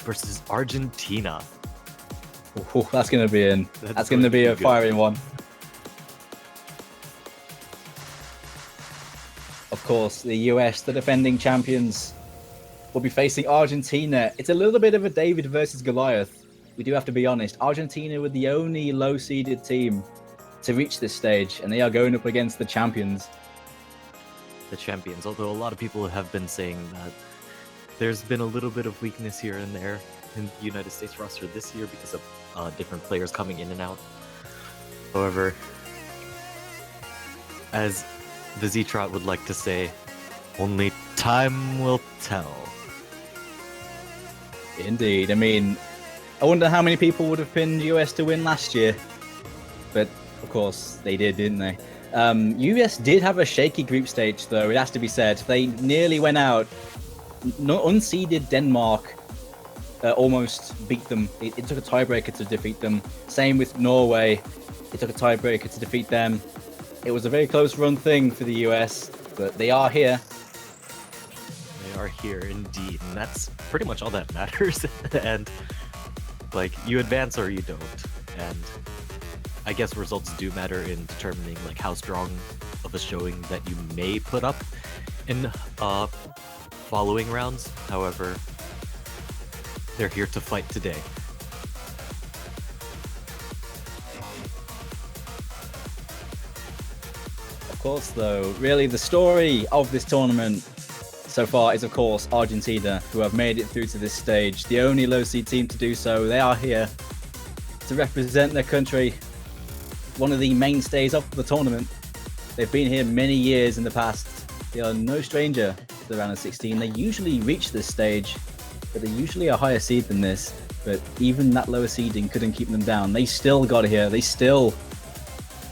versus Argentina. Ooh, that's going to be a firing one. Of course, the US, the defending champions, will be facing Argentina. It's a little bit of a David versus Goliath. We do have to be honest. Argentina were the only low-seeded team to reach this stage, and they are going up against the champions. The champions, although a lot of people have been saying that there's been a little bit of weakness here and there in the United States roster this year because of different players coming in and out. However, as the Z-Trot would like to say, only time will tell. Indeed. I mean, I wonder how many people would have pinned US to win last year. But, of course, they did, didn't they? US did have a shaky group stage, though, it has to be said. They nearly went out. Unseeded Denmark almost beat them. It took a tiebreaker to defeat them. Same with Norway. It took a tiebreaker to defeat them. It was a very close run thing for the US, but they are here. They are here indeed, and that's pretty much all that matters. And like, you advance or you don't. And I guess results do matter in determining like how strong of a showing that you may put up in following rounds. However, they're here to fight today. Of course, though, really the story of this tournament so far is, of course, Argentina, who have made it through to this stage. The only low-seed team to do so. They are here to represent their country. One of the mainstays of the tournament. They've been here many years in the past. They are no stranger to the round of 16. They usually reach this stage, but they're usually a higher seed than this. But even that lower seeding couldn't keep them down. They still got here. They still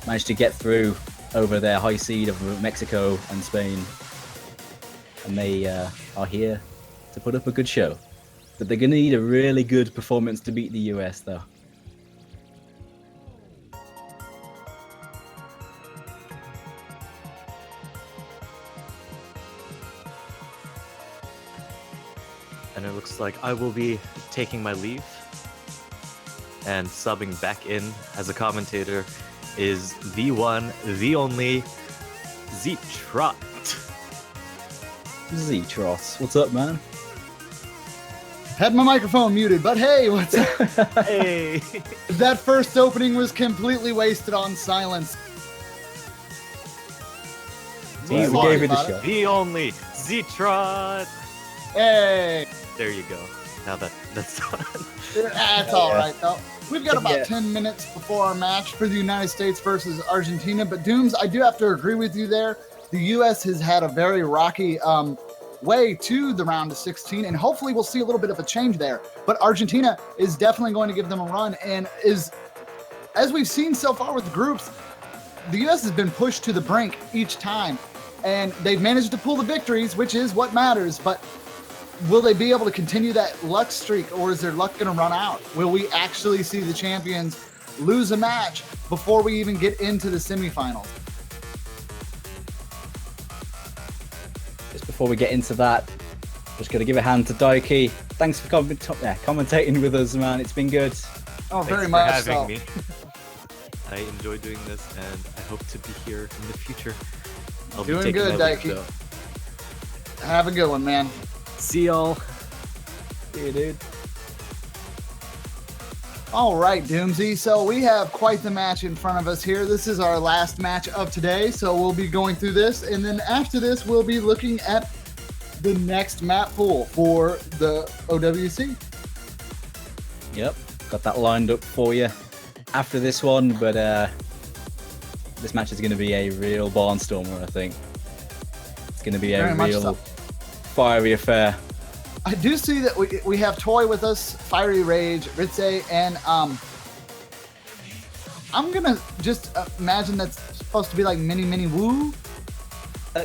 managed to get through over their high seed of Mexico and Spain. And they are here to put up a good show. But they're going to need a really good performance to beat the US, though. And it looks like I will be taking my leave. And subbing back in as a commentator is the one, the only, Z-Trot. Z-Trot, what's up, man? Had my microphone muted, but hey, what's up? Hey! That first opening was completely wasted on silence. We gave it a shot. The only, Z-Trot. Hey! There you go. Now that's done. That's all right, though. We've got about 10 minutes before our match for the United States versus Argentina. But Dooms, I do have to agree with you there. The U.S. has had a very rocky way to the round of 16, and hopefully we'll see a little bit of a change there. But Argentina is definitely going to give them a run, and as we've seen so far with the groups, the U.S. has been pushed to the brink each time, and they've managed to pull the victories, which is what matters. But will they be able to continue that luck streak, or is their luck going to run out? Will we actually see the champions lose a match before we even get into the semifinals? Just before we get into that, just going to give a hand to Daiki. Thanks for commentating with us, man. It's been good. Oh, Thanks very much for having so. me. I enjoy doing this, and I hope to be here in the future. I'll Doing be good, my leave, Daiki. though. Have a good one, man. See y'all. See you, dude. All right, Doomsy. So we have quite the match in front of us here. This is our last match of today, so we'll be going through this, and then after this, we'll be looking at the next map pool for the OWC. Yep, got that lined up for you after this one, but this match is going to be a real barnstormer, I think. It's going to be Very a much real so. fiery affair. I do see that we have Toy with us, Fiery Rage, Ritze, and I'm gonna just imagine that's supposed to be like Mini Woo.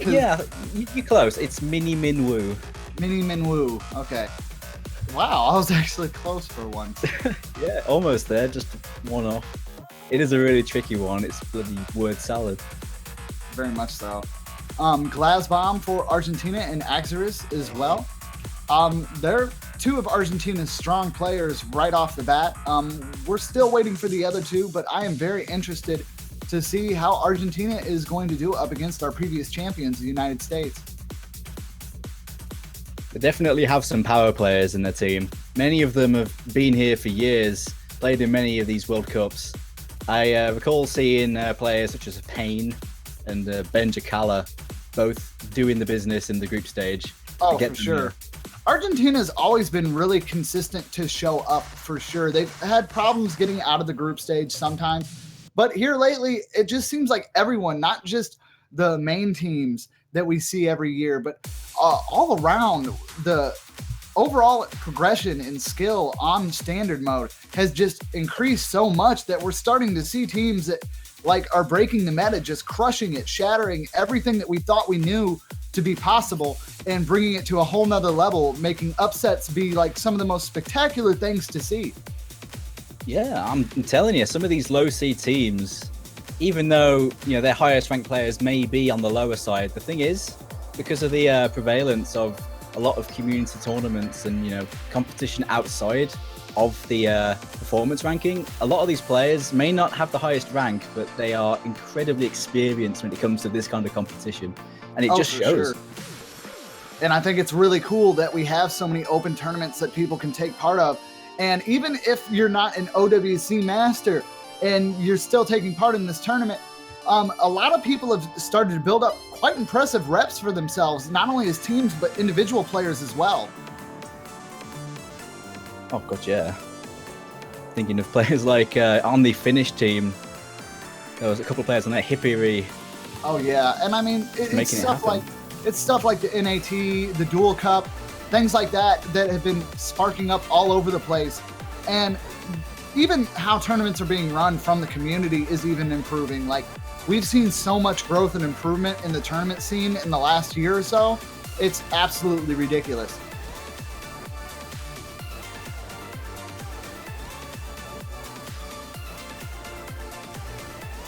Yeah, you're close. It's Mini Min Woo. Mini Woo. Okay. Wow, I was actually close for once. Yeah, almost there. Just one off. It is a really tricky one. It's bloody word salad. Very much so. Glasbomb for Argentina and Axeris as well. They're two of Argentina's strong players right off the bat. We're still waiting for the other two, but I am very interested to see how Argentina is going to do up against our previous champions, the United States. They definitely have some power players in their team. Many of them have been here for years, played in many of these World Cups. I recall seeing players such as Payne and Ben Jacala both doing the business in the group stage. Oh, for sure. Argentina's always been really consistent to show up, for sure. They've had problems getting out of the group stage sometimes, but here lately, it just seems like everyone, not just the main teams that we see every year, but all around, the overall progression and skill on standard mode has just increased so much that we're starting to see teams that are breaking the meta, just crushing it, shattering everything that we thought we knew to be possible and bringing it to a whole nother level, making upsets be like some of the most spectacular things to see. Yeah, I'm telling you, some of these low seed teams, even though their highest ranked players may be on the lower side, the thing is, because of the prevalence of a lot of community tournaments and competition outside of the performance ranking, a lot of these players may not have the highest rank, but they are incredibly experienced when it comes to this kind of competition, and it just shows. Sure. And I think it's really cool that we have so many open tournaments that people can take part of. And even if you're not an OWC master and you're still taking part in this tournament, a lot of people have started to build up quite impressive reps for themselves, not only as teams, but individual players as well. Oh, God, yeah. Thinking of players like on the Finnish team, there was a couple of players on there, Hippiri. Oh, yeah. And I mean, it's stuff like the NAT, the Dual Cup, things like that have been sparking up all over the place. And even how tournaments are being run from the community is even improving. Like, we've seen so much growth and improvement in the tournament scene in the last year or so. It's absolutely ridiculous.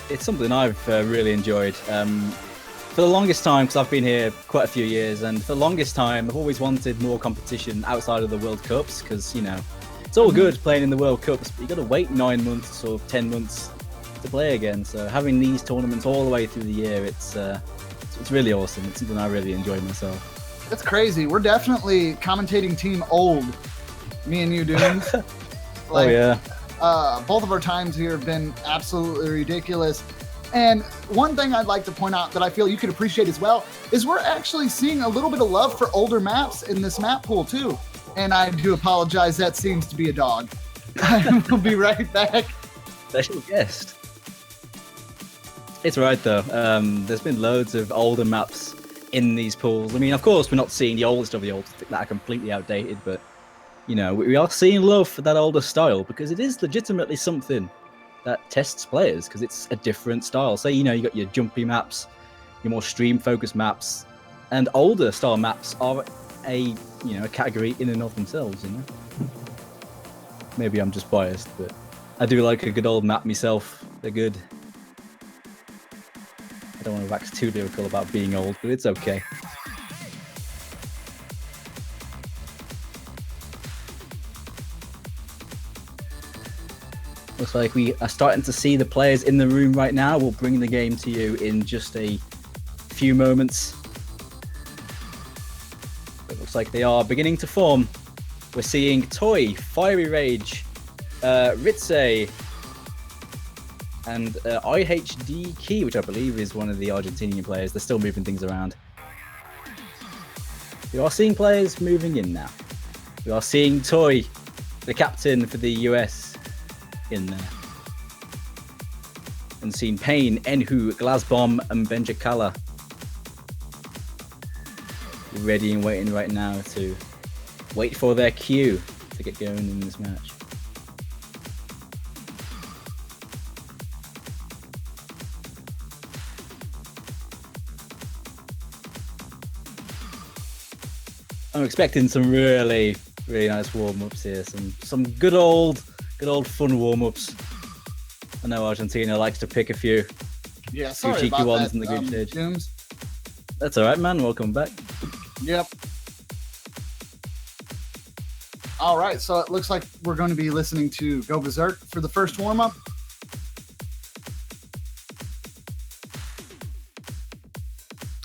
It's something I've really enjoyed. For the longest time, because I've been here quite a few years, and for the longest time, I've always wanted more competition outside of the World Cups, because, it's all good playing in the World Cups, but you got to wait 9 months or 10 months to play again. So having these tournaments all the way through the year, it's really awesome. It's something I really enjoy myself. It's crazy. We're definitely commentating team old, me and you, Dooms. Oh, yeah. Both of our times here have been absolutely ridiculous. And one thing I'd like to point out that I feel you could appreciate as well is we're actually seeing a little bit of love for older maps in this map pool too. And I do apologize, that seems to be a dog. I will be right back. Special guest. It's right though. There's been loads of older maps in these pools. I mean, of course, we're not seeing the oldest of the old that are completely outdated, but we are seeing love for that older style because it is legitimately something that tests players, because it's a different style. So, you got your jumpy maps, your more stream-focused maps, and older style maps are a category in and of themselves, Maybe I'm just biased, but I do like a good old map myself. They're good. I don't want to wax too lyrical about being old, but it's okay. Looks like we are starting to see the players in the room right now. We'll bring the game to you in just a few moments. It looks like they are beginning to form. We're seeing Toy, Fiery Rage, Ritze, and IHD Key, which I believe is one of the Argentinian players. They're still moving things around. We are seeing players moving in now. We are seeing Toy, the captain for the US, in there. And seeing Payne, Enhu, Glasbomb, and Benjacala ready and waiting right now to wait for their cue to get going in this match. I'm expecting some really, really nice warm-ups here. Some good old fun warm-ups. I know Argentina likes to pick a few. Yeah, sorry cheeky about ones that, in the group stage. Dooms. That's all right, man. Welcome back. Yep. All right, so it looks like we're going to be listening to Go Berserk for the first warm-up.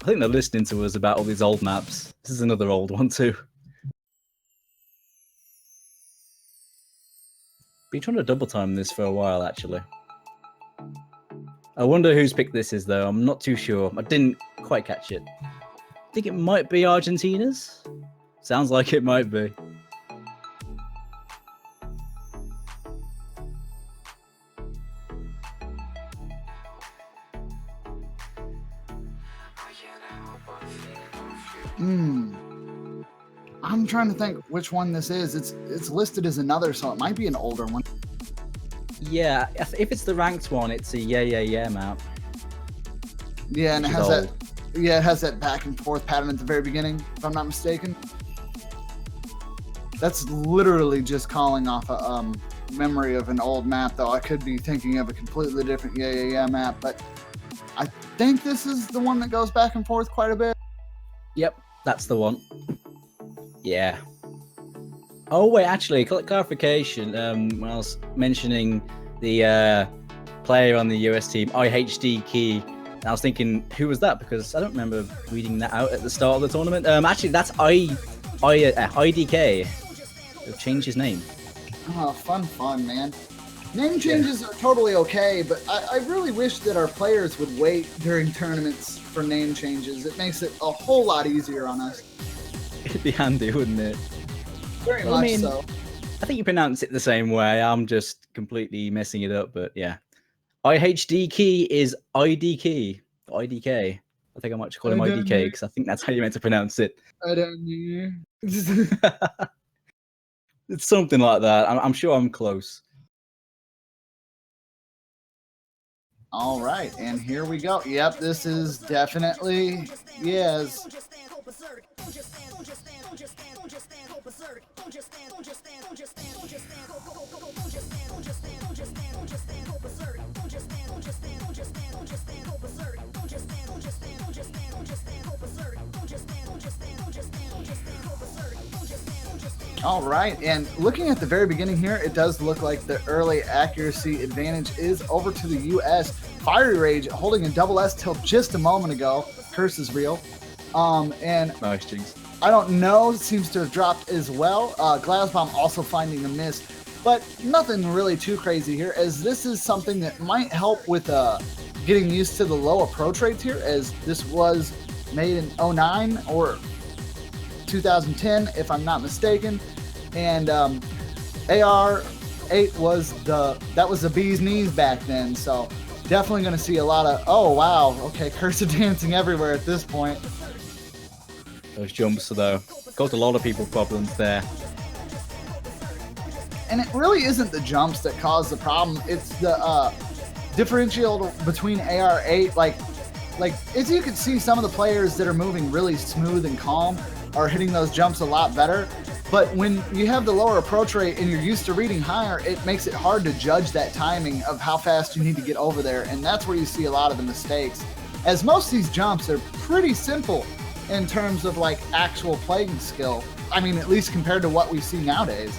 I think they're listening to us about all these old maps. This is another old one too. Been trying to double time this for a while, actually. I wonder whose pick this is, though. I'm not too sure. I didn't quite catch it. I think it might be Argentina's. Sounds like it might be. I'm trying to think which one this is. It's listed as another, so it might be an older one. Yeah, if it's the ranked one, it's a yeah map. Yeah, and it Which has is that. old. Yeah, it has that back and forth pattern at the very beginning, if I'm not mistaken. That's literally just calling off a memory of an old map, though. I could be thinking of a completely different yeah map, but I think this is the one that goes back and forth quite a bit. Yep, that's the one. Yeah. Oh wait, actually, clarification. When I was mentioning the player on the US team, IHD Key, I was thinking, who was that? Because I don't remember reading that out at the start of the tournament. Actually, that's IDK. They've changed his name. Oh, fun, man. Name changes are totally okay, but I really wish that our players would wait during tournaments for name changes. It makes it a whole lot easier on us. It'd be handy, wouldn't it? Very Well, I much mean, so. I think you pronounce it the same way. I'm just completely messing it up, but yeah. IHD Key is IDK. IDK. I think I might call him I don't IDK know. because I think that's how you meant to pronounce it. I don't know. It's something like that. I'm sure I'm close. All right, and here we go. Yep, this is definitely yes. All right, and looking at the very beginning here, it does look like the early accuracy advantage is over to the U.S. Fiery Rage holding a double S till just a moment ago. Curse is real. And Nice, Jinx. I don't know, seems to have dropped as well. Glasbomb also finding a miss, but nothing really too crazy here, as this is something that might help with getting used to the low approach rates here, as this was made in 09 or 2010, if I'm not mistaken, and AR8 was the bee's knees back then, so definitely going to see a lot of, oh wow, okay, cursive dancing everywhere at this point. Those jumps, though, caused a lot of people problems there. And it really isn't the jumps that cause the problem, it's the differential between AR8, like as you can see, some of the players that are moving really smooth and calm are hitting those jumps a lot better. But when you have the lower approach rate and you're used to reading higher, it makes it hard to judge that timing of how fast you need to get over there. And that's where you see a lot of the mistakes. As most of these jumps are pretty simple in terms of like actual playing skill. I mean, at least compared to what we see nowadays.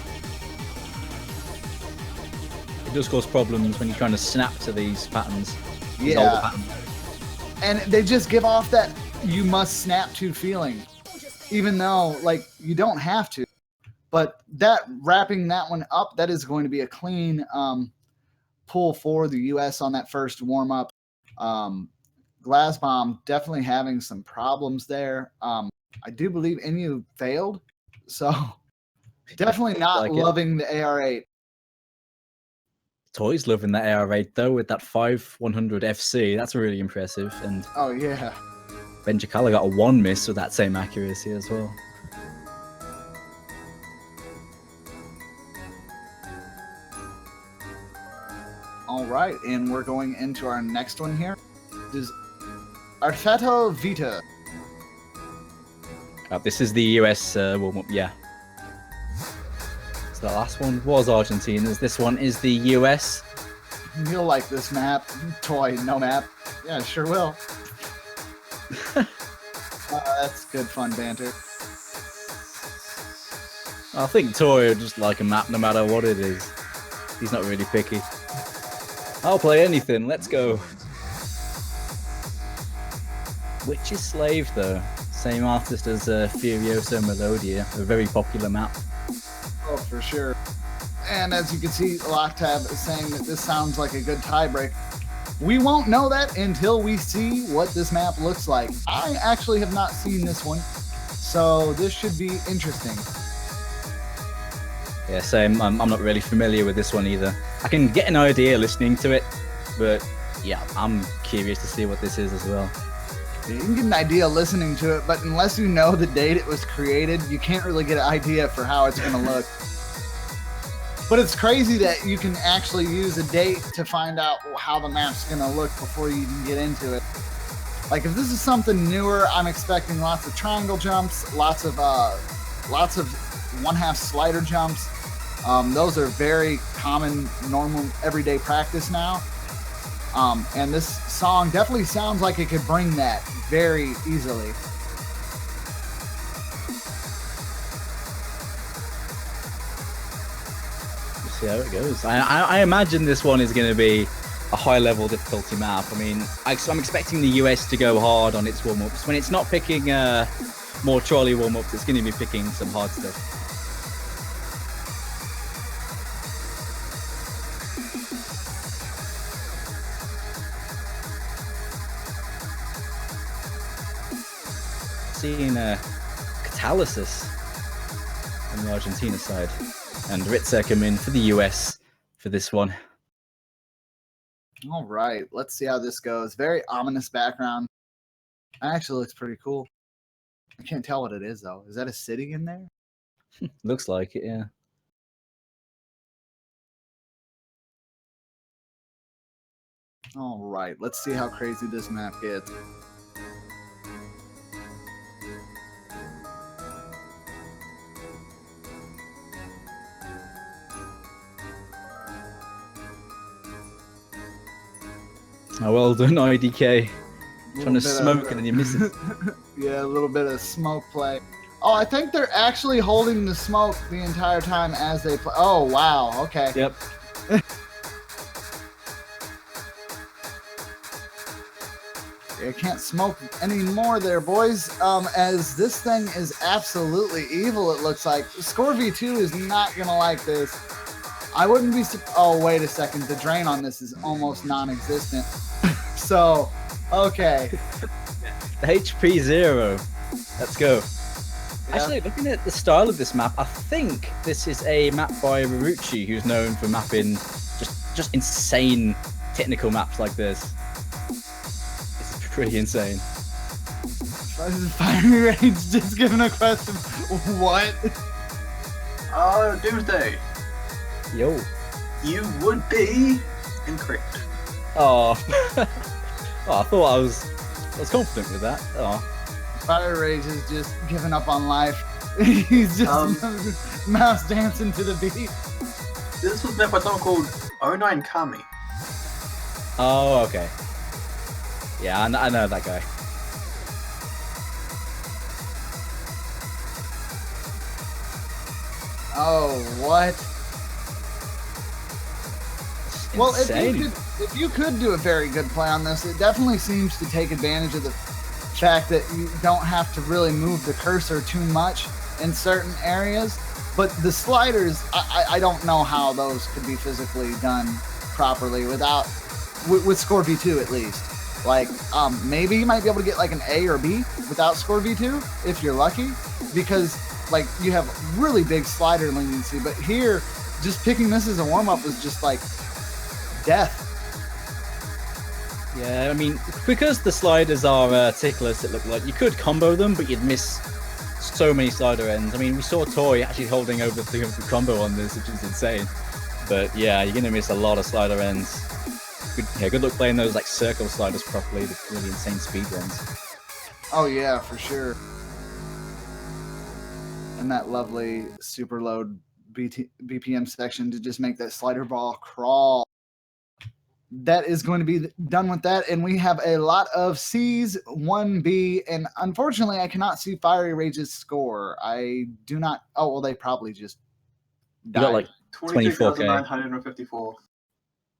It does cause problems when you're trying to snap to these patterns. These Yeah. older patterns. And they just give off that you must snap to feeling, even though like you don't have to. But that wrapping that one up, that is going to be a clean pull for the U.S. on that first warm up. Glasbomb definitely having some problems there. I do believe Inu failed, so definitely not Like it. loving the AR8. Toys loving that AR8 though with that 5100 FC. That's really impressive. And Oh yeah. Benjikala got a 1 miss with that same accuracy as well. All right, and we're going into our next one here. This is Arfato Vita. This is the US warm-up, yeah. So the last one was Argentina's. This one is the US. You'll like this map. Toy, no map. Yeah, sure will. That's good fun banter. I think Tori will just like a map no matter what it is. He's not really picky. I'll play anything, let's go. Witch's Slave though. Same artist as Furioso Melodia, a very popular map. Oh, for sure. And as you can see, Locktab is saying that this sounds like a good tiebreak. We won't know that until we see what this map looks like. I actually have not seen this one, so this should be interesting. Yeah, same. I'm not really familiar with this one either. I can get an idea listening to it, but yeah, I'm curious to see what this is as well. You can get an idea listening to it, but unless you know the date it was created, you can't really get an idea for how it's going to look. But it's crazy that you can actually use a date to find out how the map's going to look before you even get into it. Like if this is something newer, I'm expecting lots of triangle jumps, lots of one-half slider jumps. Those are very common, normal, everyday practice now. And this song definitely sounds like it could bring that very easily. We'll see how it goes. I imagine this one is going to be a high-level difficulty map. I mean, I'm expecting the US to go hard on its warm-ups. When it's not picking more trolley warm-ups, it's going to be picking some hard stuff. Seeing Catalysis on the Argentina side, and Ritzer come in for the US for this one. All right, let's see how this goes. Very ominous background. Actually looks pretty cool. I can't tell what it is though. Is that a city in there? Looks like it, yeah. All right, let's see how crazy this map gets. Oh, well done, IDK. Trying to smoke and then you miss it. Yeah, a little bit of smoke play. Oh, I think they're actually holding the smoke the entire time as they play. Oh, wow. Okay. Yep. You can't smoke anymore there, boys. As this thing is absolutely evil, it looks like. Score V2 is not going to like this. I wouldn't be... Oh, wait a second. The drain on this is almost non-existent. So, okay. The HP 0. Let's go. Yeah. Actually, looking at the style of this map, I think this is a map by Rarucci, who's known for mapping just insane technical maps like this. This is pretty insane. Fiery Rage just giving a question. What? Oh, Doomsday. Yo. You would be incorrect. Oh. Oh, I thought I was confident with that. Oh. Fire Rage is just giving up on life. He's just mouse dancing to the beat. This was made by someone called 09 Kami. Oh, okay. Yeah, I know that guy. Oh, what? Well, Insane. if you could do a very good play on this, it definitely seems to take advantage of the fact that you don't have to really move the cursor too much in certain areas. But the sliders, I don't know how those could be physically done properly without with Score V2 at least. Like, maybe you might be able to get like an A or B without Score V2 if you're lucky, because like you have really big slider leniency. But here, just picking this as a warm up was just like death. Yeah, I mean, because the sliders are ticklers, it looked like you could combo them, but you'd miss so many slider ends. I mean, we saw Toy actually holding over 300 combo on this, which is insane. But yeah, you're gonna miss a lot of slider ends. Good luck playing those like circle sliders properly, the really insane speed ones. Oh yeah, for sure. And that lovely super load BPM section to just make that slider ball crawl. that is going to be done with that. And we have a lot of C's, 1B, and unfortunately, I cannot see Fiery Rage's score. I do not. Oh, well, they probably just You died. got like 24K. 22,954.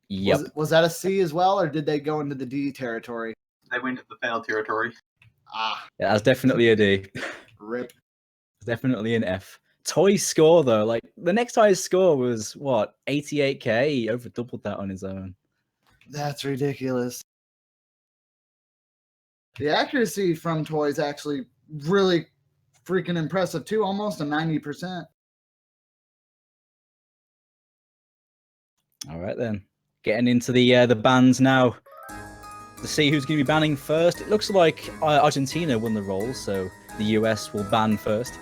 Yep. Was that a C as well, or did they go into the D territory? They went to the failed territory. Ah, Yeah, that's definitely a D. rip. It's definitely an F. Toy's score though, like the next highest score was what, 88K? He over doubled that on his own. That's ridiculous. The accuracy from Toy's actually really freaking impressive too, almost a 90%. All right then, getting into the bans now. To see who's going to be banning first. It looks like Argentina won the roll, so the US will ban first.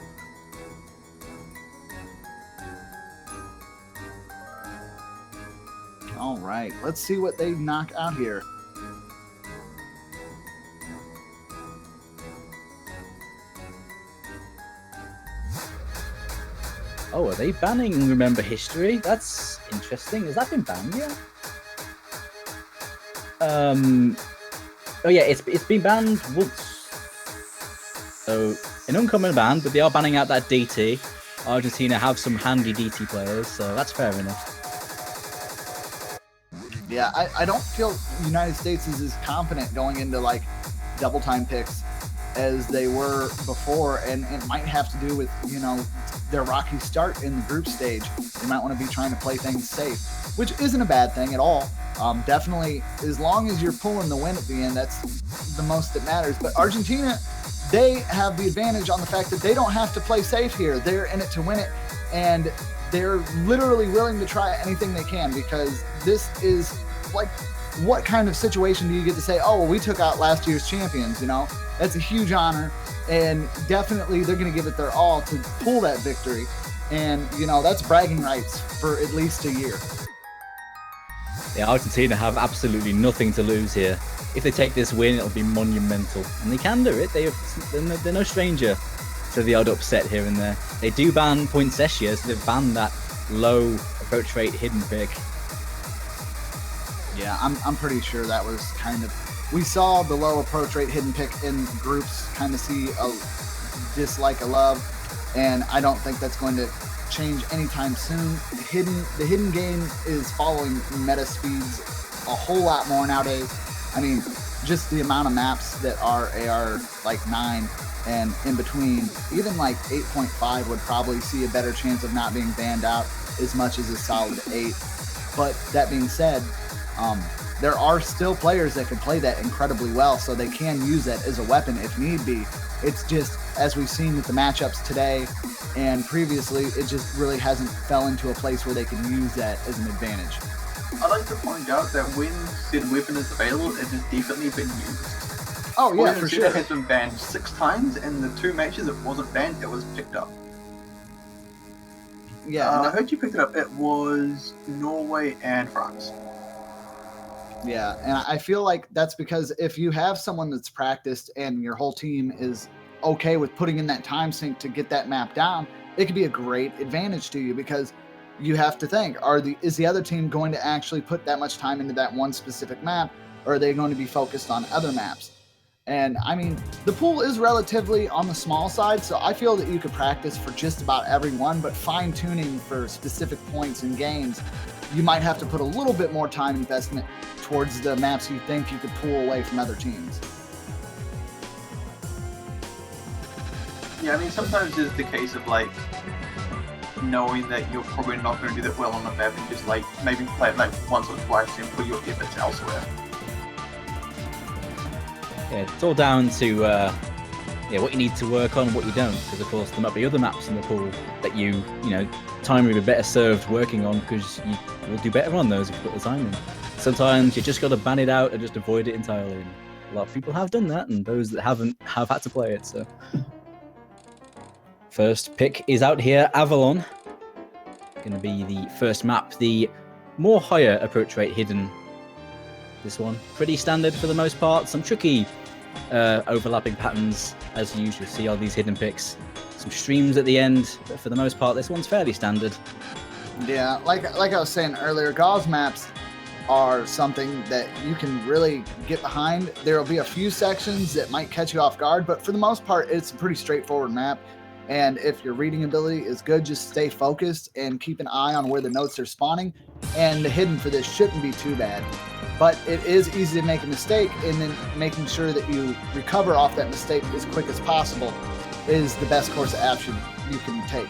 All right, let's see what they knock out here. Oh, are they banning Remember History? That's interesting. Has that been banned yet? Oh yeah, it's been banned once. So an uncommon ban, but they are banning out that DT. Argentina have some handy DT players, so that's fair enough. Yeah, I don't feel the United States is as confident going into like double time picks as they were before, and it might have to do with, you know, their rocky start in the group stage. They might want to be trying to play things safe, which isn't a bad thing at all. Definitely, as long as you're pulling the win at the end, that's the most that matters. But Argentina, they have the advantage on the fact that they don't have to play safe here. They're in it to win it, and they're literally willing to try anything they can, because this is like, what kind of situation do you get to say, oh, well, we took out last year's champions, you know? That's a huge honor, and definitely they're going to give it their all to pull that victory. And, you know, that's bragging rights for at least a year. Yeah, Argentina have absolutely nothing to lose here. If they take this win, it'll be monumental. And they can do it. They're no stranger to the odd upset here and there. They do ban Poinsettia, so they've banned that low approach rate hidden pick. Yeah, I'm pretty sure that was kind of... We saw the low approach rate hidden pick in groups kind of see a dislike, a love, and I don't think that's going to change anytime soon. The hidden game is following meta speeds a whole lot more nowadays. I mean, just the amount of maps that are AR like 9 and in between, even like 8.5 would probably see a better chance of not being banned out as much as a solid 8. But that being said, there are still players that can play that incredibly well, so they can use that as a weapon if need be. It's just, as we've seen with the matchups today and previously, it just really hasn't fell into a place where they can use that as an advantage. I'd like to point out that when said weapon is available, it has definitely been used. Oh yeah, for sure. It has been banned 6 times, and the 2 matches it wasn't banned, it was picked up. Yeah, I heard you picked it up. It was Norway and France. Yeah, and I feel like that's because if you have someone that's practiced and your whole team is okay with putting in that time sink to get that map down, it could be a great advantage to you, because you have to think, is the other team going to actually put that much time into that one specific map, or are they going to be focused on other maps? And I mean, the pool is relatively on the small side, so I feel that you could practice for just about every one, but fine-tuning for specific points in games, you might have to put a little bit more time investment towards the maps you think you could pull away from other teams. Yeah, I mean, sometimes it's the case of like knowing that you're probably not going to do that well on the map, and just like maybe play it like once or twice and put your efforts elsewhere. Yeah, it's all down to what you need to work on, what you don't, because of course there might be other maps in the pool that you know, time would be better served working on, because you will do better on those if you put the time in. Sometimes you just got to ban it out and just avoid it entirely. And a lot of people have done that, and those that haven't have had to play it. So, first pick is out here, Avalon. Going to be the first map, the more higher approach rate hidden. This one pretty standard for the most part. Some tricky overlapping patterns as you usually see all these hidden picks. Some streams at the end, but for the most part, this one's fairly standard. Yeah, like I was saying earlier, Gauze maps, are something that you can really get behind. There will be a few sections that might catch you off guard, but for the most part, it's a pretty straightforward map. And if your reading ability is good, just stay focused and keep an eye on where the notes are spawning. And the hidden for this shouldn't be too bad. But it is easy to make a mistake, and then making sure that you recover off that mistake as quick as possible is the best course of action you can take.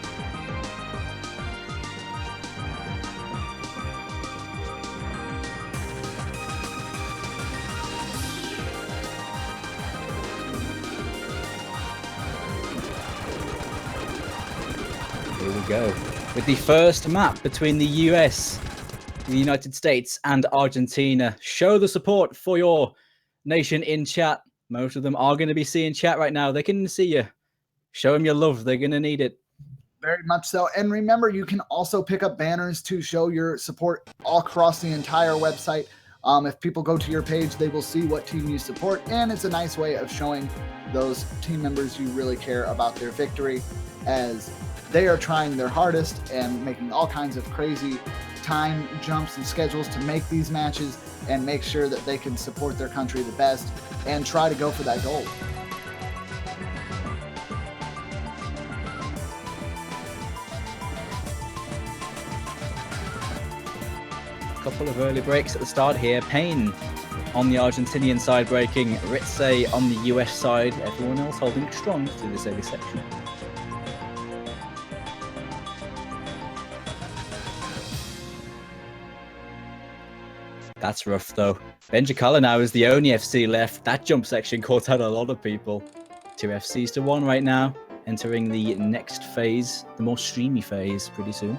Here we go. With the first map between the US, the United States, and Argentina. Show the support for your nation in chat. Most of them are going to be seeing chat right now. They can see you. Show them your love. They're going to need it. Very much so. And remember, you can also pick up banners to show your support all across the entire website. If people go to your page, they will see what team you support, and it's a nice way of showing those team members you really care about their victory, as they are trying their hardest and making all kinds of crazy time jumps and schedules to make these matches and make sure that they can support their country the best and try to go for that gold. Couple of early breaks at the start here. Payne on the Argentinian side breaking, Ritze on the US side. Everyone else holding strong through this early section. That's rough though. Benjikala now is the only FC left. That jump section caught out a lot of people. 2 FCs to 1 right now, entering the next phase, the more streamy phase pretty soon.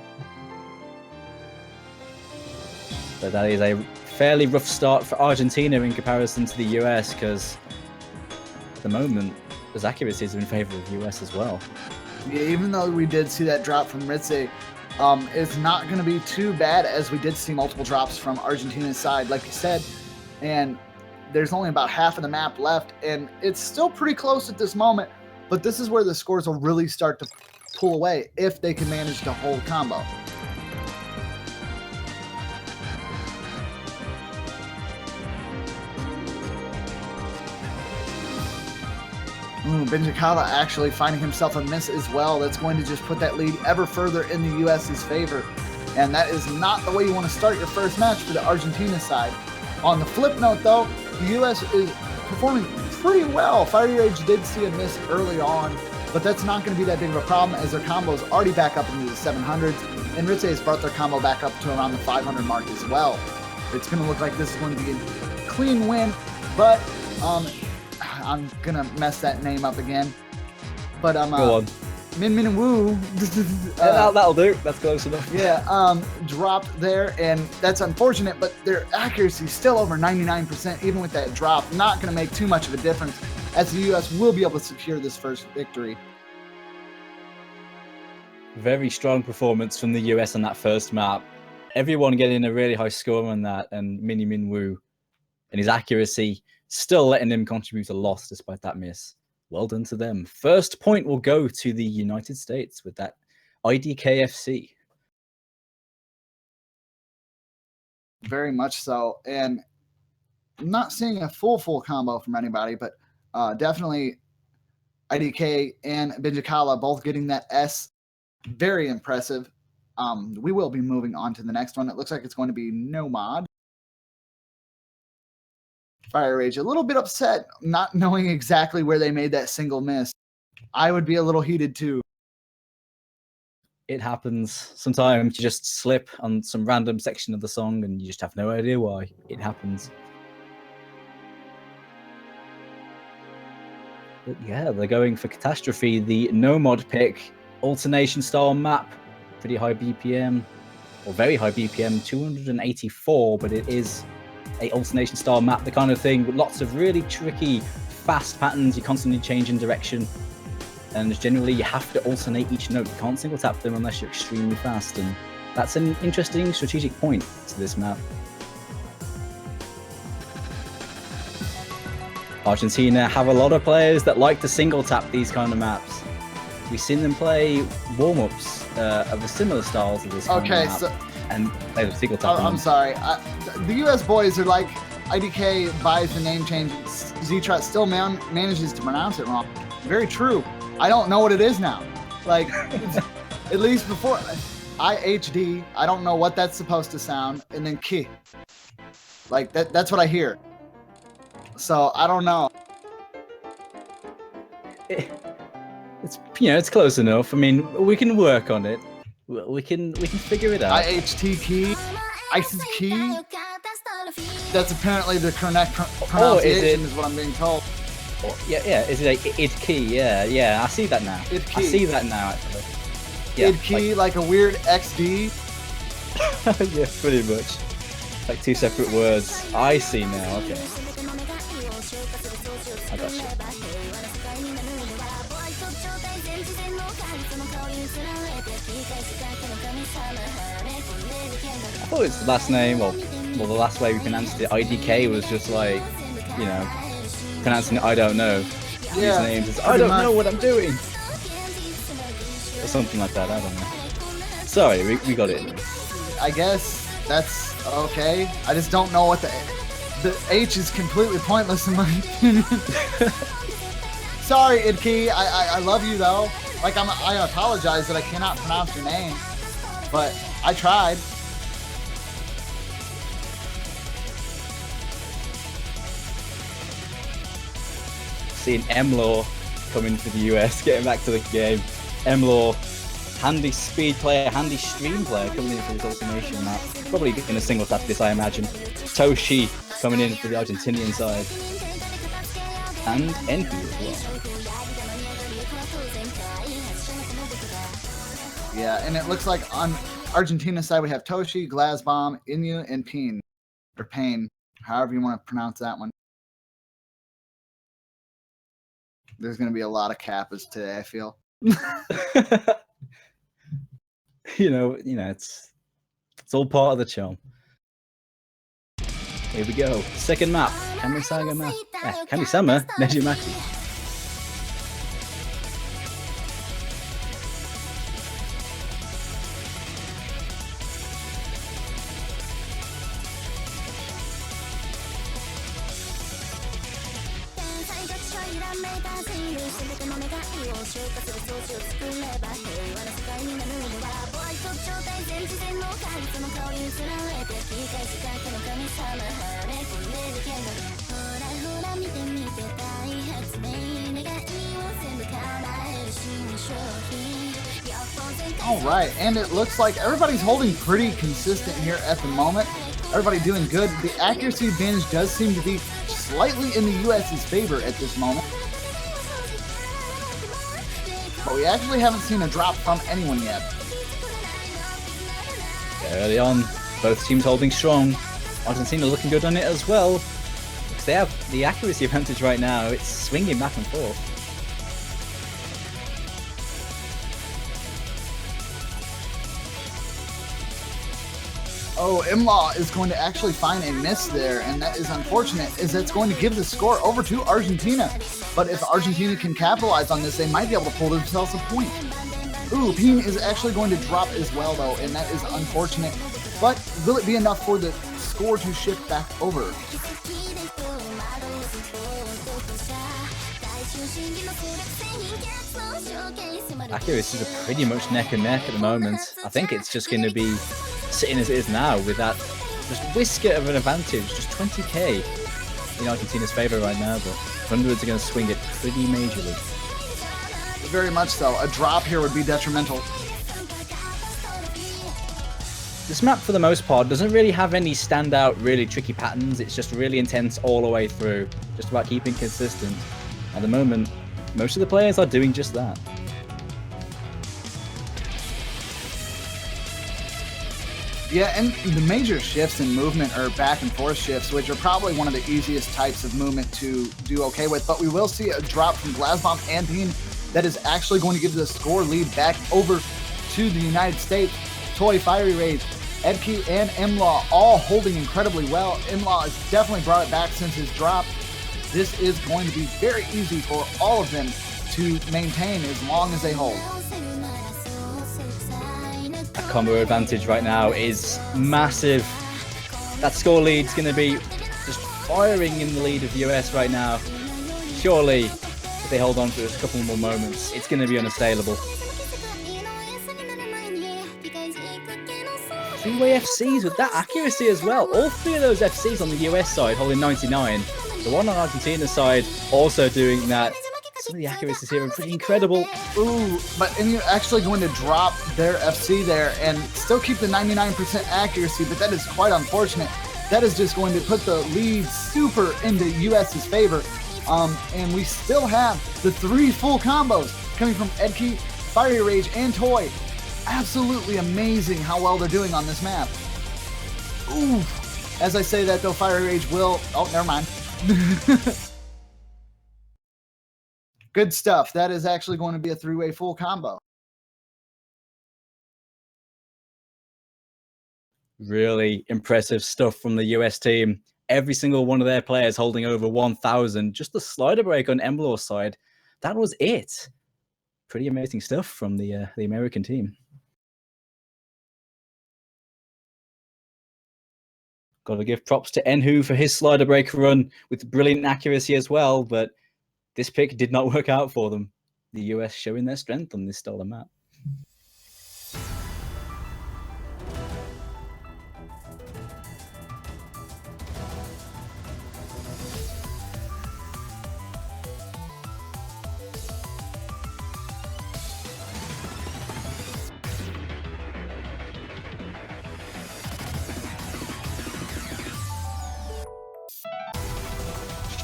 So that is a fairly rough start for Argentina in comparison to the US, because at the moment, his accuracy is in favor of the US as well. Yeah, even though we did see that drop from Ritze, it's not going to be too bad, as we did see multiple drops from Argentina's side, like you said, and there's only about half of the map left, and it's still pretty close at this moment, but this is where the scores will really start to pull away if they can manage to hold combo. Benjikala actually finding himself a miss as well. That's going to just put that lead ever further in the US's favor. And that is not the way you want to start your first match for the Argentina side. On the flip note, though, the US is performing pretty well. Fire Rage did see a miss early on, but that's not going to be that big of a problem, as their combo is already back up into the 700s, and Ritze has brought their combo back up to around the 500 mark as well. It's going to look like this is going to be a clean win, but I'm gonna mess that name up again, but Go on. Min Min Woo. That'll do. That's close enough. Yeah, dropped there, and that's unfortunate. But their accuracy is still over 99%, even with that drop. Not gonna make too much of a difference, as the US will be able to secure this first victory. Very strong performance from the US on that first map. Everyone getting a really high score on that, and Mini Min Woo and his accuracy still letting him contribute a lot despite that miss. Well done to them. First point will go to the United States with that IDKFC. Very much so. And I'm not seeing a full combo from anybody, but definitely IDK and Benjikala both getting that S. Very impressive. We will be moving on to the next one. It looks like it's going to be Nomad. Fire Rage a little bit upset, not knowing exactly where they made that single miss. I would be a little heated too. It happens. Sometimes you just slip on some random section of the song and you just have no idea why. It happens. But yeah, they're going for Catastrophe, the no mod pick, alternation style map, pretty high BPM, or very high BPM, 284, but it is a alternation style map, the kind of thing with lots of really tricky, fast patterns. You constantly change in direction, and generally you have to alternate each note. You can't single tap them unless you're extremely fast, and that's an interesting strategic point to this map. Argentina have a lot of players that like to single tap these kind of maps. We've seen them play warm-ups of a similar style to this kind of map. And they have sequel tap. I'm sorry. The US boys are like, IDK buys the name change. Z-Trot still manages to pronounce it wrong. Very true. I don't know what it is now. Like, at least before, IHD, I don't know what that's supposed to sound. And then Ki. Like, that's what I hear. So, I don't know. It's, you know, it's close enough. I mean, we can work on it. We can figure it out. IHT Ki. ISIS Key. That's apparently the correct pronunciation, is what I'm being told. Yeah. Is it like id key? Yeah. I see that now. Id key. I see that now, actually. Yeah, id key, like a weird XD. Yeah, pretty much. Like two separate words. I see now. Okay. I got you. I thought its last name, or well, the last way we pronounced it, IDK, was just like, you know, pronouncing it I don't know. Yeah, His name is I don't know what I'm doing. Or something like that, I don't know. Sorry, we got it. I guess that's okay. I just don't know what the H is completely pointless in my opinion. Sorry, Idki. I love you though. Like I apologize that I cannot pronounce your name, but I tried. Seeing M-Law coming to the US, getting back to the game. M-Law, handy speed player, handy stream player coming in for his ultimation map. Probably in a single tap this, I imagine. Toshi coming in for the Argentinian side. And Envy as well. Yeah, and it looks like on Argentina's side we have Toshi, Glazbomb, Inu, and Peen. Or Pain, however you want to pronounce that one. There's going to be a lot of Kappas today, I feel. you know, it's all part of the charm. Here we go. Second map. Kamisama Nejimaki. All right, and it looks like everybody's holding pretty consistent here at the moment. Everybody doing good. The accuracy advantage does seem to be slightly in the US's favor at this moment. But we actually haven't seen a drop from anyone yet. Early on, both teams holding strong. Argentina looking good on it as well. Because they have the accuracy advantage right now. It's swinging back and forth. Oh, Imlaw is going to actually find a miss there, and that is unfortunate, as that's going to give the score over to Argentina. But if Argentina can capitalize on this, they might be able to pull themselves a point. Ooh, Peen is actually going to drop as well, though, and that is unfortunate. But will it be enough for the score to shift back over? Accuracy is pretty much neck and neck at the moment. I think it's just going to be sitting as it is now with that just whisker of an advantage, just 20k in Argentina's favor right now, but Thunderbirds are going to swing it pretty majorly. Very much so. A drop here would be detrimental. This map, for the most part, doesn't really have any standout, really tricky patterns. It's just really intense all the way through, just about keeping consistent. At the moment, most of the players are doing just that. Yeah, and the major shifts in movement are back and forth shifts, which are probably one of the easiest types of movement to do okay with. But we will see a drop from Glazbomb and Peen that is actually going to give the score lead back over to the United States. Toy, Fiery Rage, Edkey, and Imlaw all holding incredibly well. Imlaw has definitely brought it back since his drop. This is going to be very easy for all of them to maintain as long as they hold. That combo advantage right now is massive. That score lead's going to be just firing in the lead of the US right now. Surely, if they hold on for a couple more moments, it's going to be unassailable. Three-way FCs with that accuracy as well. All three of those FCs on the US side holding 99. The one on Argentina's side also doing that. Some of the accuracies here are pretty incredible. Ooh, and you're actually going to drop their FC there and still keep the 99% accuracy, but that is quite unfortunate. That is just going to put the lead super into US's favor. And we still have the 3 full combos coming from Edkey, Fiery Rage, and Toy. Absolutely amazing how well they're doing on this map. Ooh. As I say that though, Fiery Rage will... Oh, never mind. Good stuff. That is actually going to be a 3-way full combo. Really impressive stuff from the US team. Every single one of their players holding over 1,000. Just the slider break on Emblor's side. That was it. Pretty amazing stuff from the American team. Got to give props to Enhu for his slider break run with brilliant accuracy as well, but this pick did not work out for them. The US showing their strength on this style of map.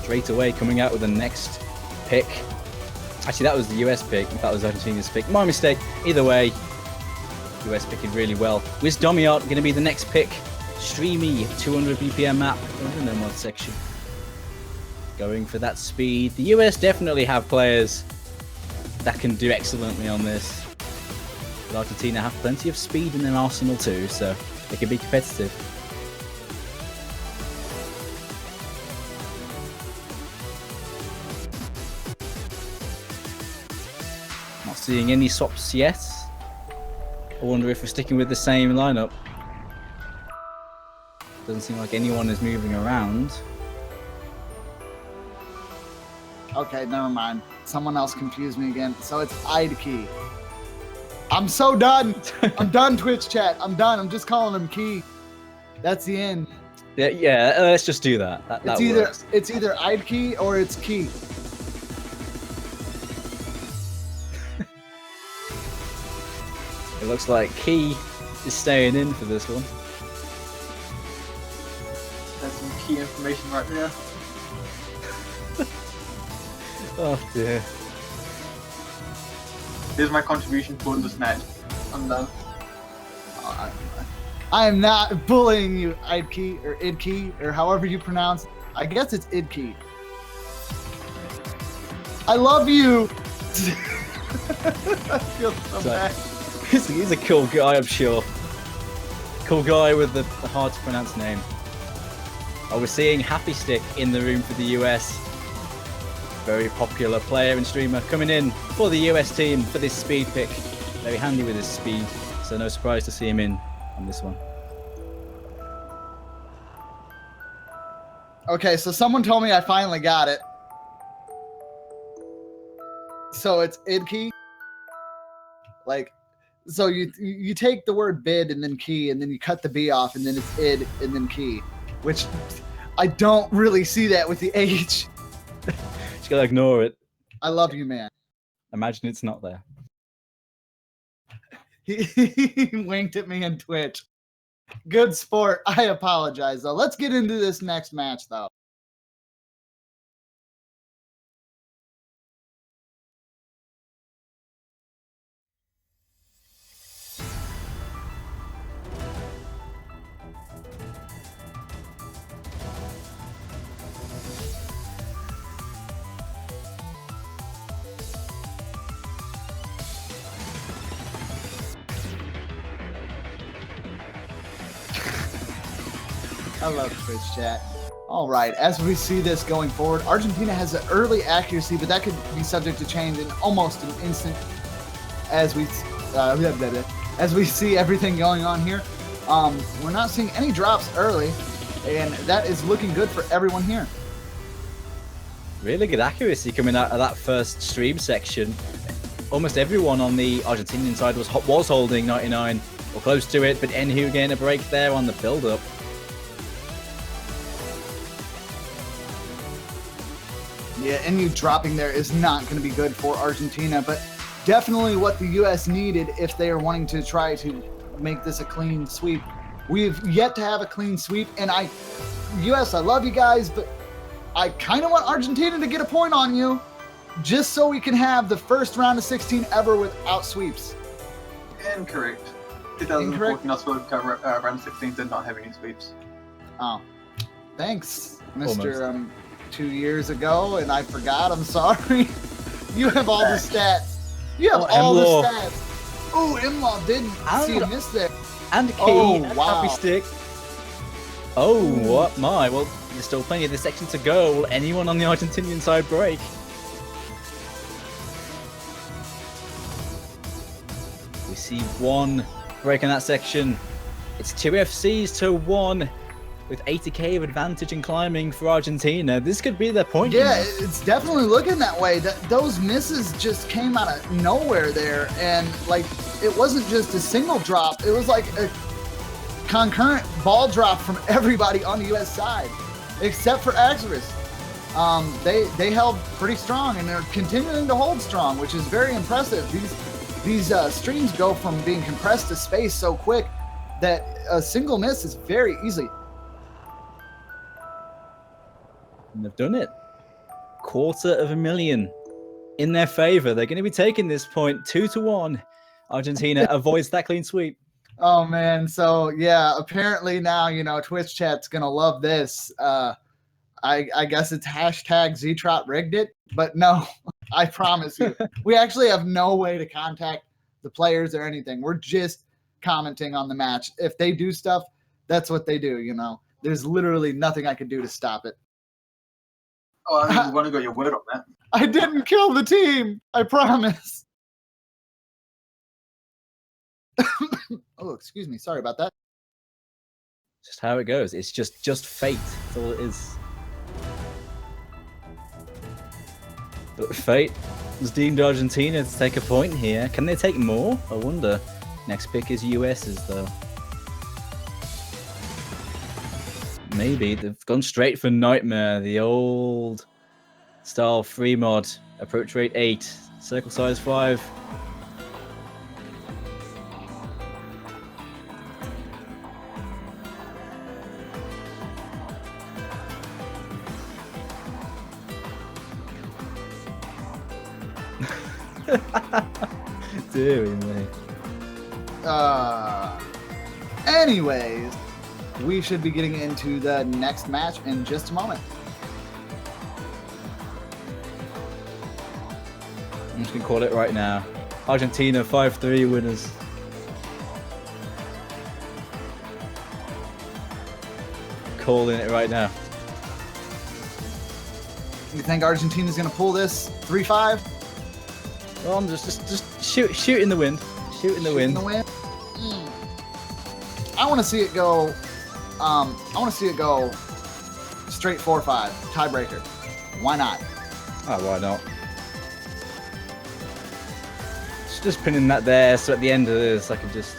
Straight away coming out with the next pick. Actually, that was the US pick. That was Argentina's pick. My mistake. Either way, US picking really well. Wisdomiart going to be the next pick. Streamy 200 BPM map in the mod section. Going for that speed. The US definitely have players that can do excellently on this. But Argentina have plenty of speed in their arsenal too, so they can be competitive. Not seeing any swaps yet. I wonder if we're sticking with the same lineup. Doesn't seem like anyone is moving around. Okay, never mind. Someone else confused me again. So it's Idkey. I'm so done. I'm done, Twitch chat. I'm done. I'm just calling him Key. That's the end. Yeah. Let's just do that. That works. It's either Idkey or it's Key. It looks like Key is staying in for this one. That's some key information right there. Oh dear. Here's my contribution towards the snatch. I'm done. I am not bullying you, Idkey or Idkey or however you pronounce it. I guess it's Idkey. I love you. I feel so bad. He's a cool guy, I'm sure. Cool guy with the hard to pronounce name. Oh, we're seeing Happy Stick in the room for the US. Very popular player and streamer coming in for the US team for this speed pick. Very handy with his speed, so no surprise to see him in on this one. Okay, so someone told me I finally got it. So it's Idkey. Like, so you take the word bid and then key and then you cut the B off and then it's id and then key, which I don't really see that with the H. Just gotta ignore it. I love you, man. Imagine it's not there. He winked at me in Twitch. Good sport. I apologize, though. Let's get into this next match, though. I love Twitch chat. All right, as we see this going forward, Argentina has an early accuracy, but that could be subject to change in almost an instant. As we, as we see everything going on here. We're not seeing any drops early, and that is looking good for everyone here. Really good accuracy coming out of that first stream section. Almost everyone on the Argentinian side was holding 99 or close to it, but Enhu getting a break there on the build-up. Yeah, Enhu dropping there is not going to be good for Argentina, but definitely what the U.S. needed if they are wanting to try to make this a clean sweep. We've yet to have a clean sweep, and U.S., I love you guys, but I kind of want Argentina to get a point on you, just so we can have the first round of 16 ever without sweeps. Incorrect. 2014 Australia round 16 did not have any sweeps. Oh, thanks, Mr. 2 years ago, and I forgot. I'm sorry. You have all the stats. You have all the stats. Oh, Imlaw did see a miss there. And key, and happy stick. Oh, what my. Well, there's still plenty of this section to go. Will anyone on the Argentinian side break? We see one break in that section. It's 2 FCs to 1 with 80k of advantage in climbing for Argentina. This could be their point. Yeah, it's definitely looking that way. Those misses just came out of nowhere there, and like it wasn't just a single drop. It was like a concurrent ball drop from everybody on the U.S. side, except for Axeris. They held pretty strong, and they're continuing to hold strong, which is very impressive. These streams go from being compressed to space so quick that a single miss is very easy. And they've done it. 250,000 in their favor. They're going to be taking this point 2-1. Argentina avoids that clean sweep. Oh man, so yeah, apparently now Twitch chat's gonna love this. I guess it's hashtag Ztrot rigged it, but no, I promise you, we actually have no way to contact the players or anything. We're just commenting on the match. If they do stuff, that's what they do. There's literally nothing I can do to stop it. Oh, I mean, we've only got your word on that. I didn't kill the team. I promise. Oh, excuse me. Sorry about that. Just how it goes. It's just fate. That's all it is. But fate was deemed Argentina to take a point here. Can they take more? I wonder. Next pick is US's though. Maybe they've gone straight for Nightmare, the old style free mod. Approach rate 8, circle size 5. Deary me. Anyways, we should be getting into the next match in just a moment. I'm just going to call it right now. Argentina 5-3 winners. Calling it right now. You think Argentina's going to pull this 3-5? Well, I'm just shoot in the wind. Shoot in the wind. I want to see it go. I want to see it go straight 4-5 tiebreaker. Why not? Oh, why not? Just pinning that there, so at the end of this, I can just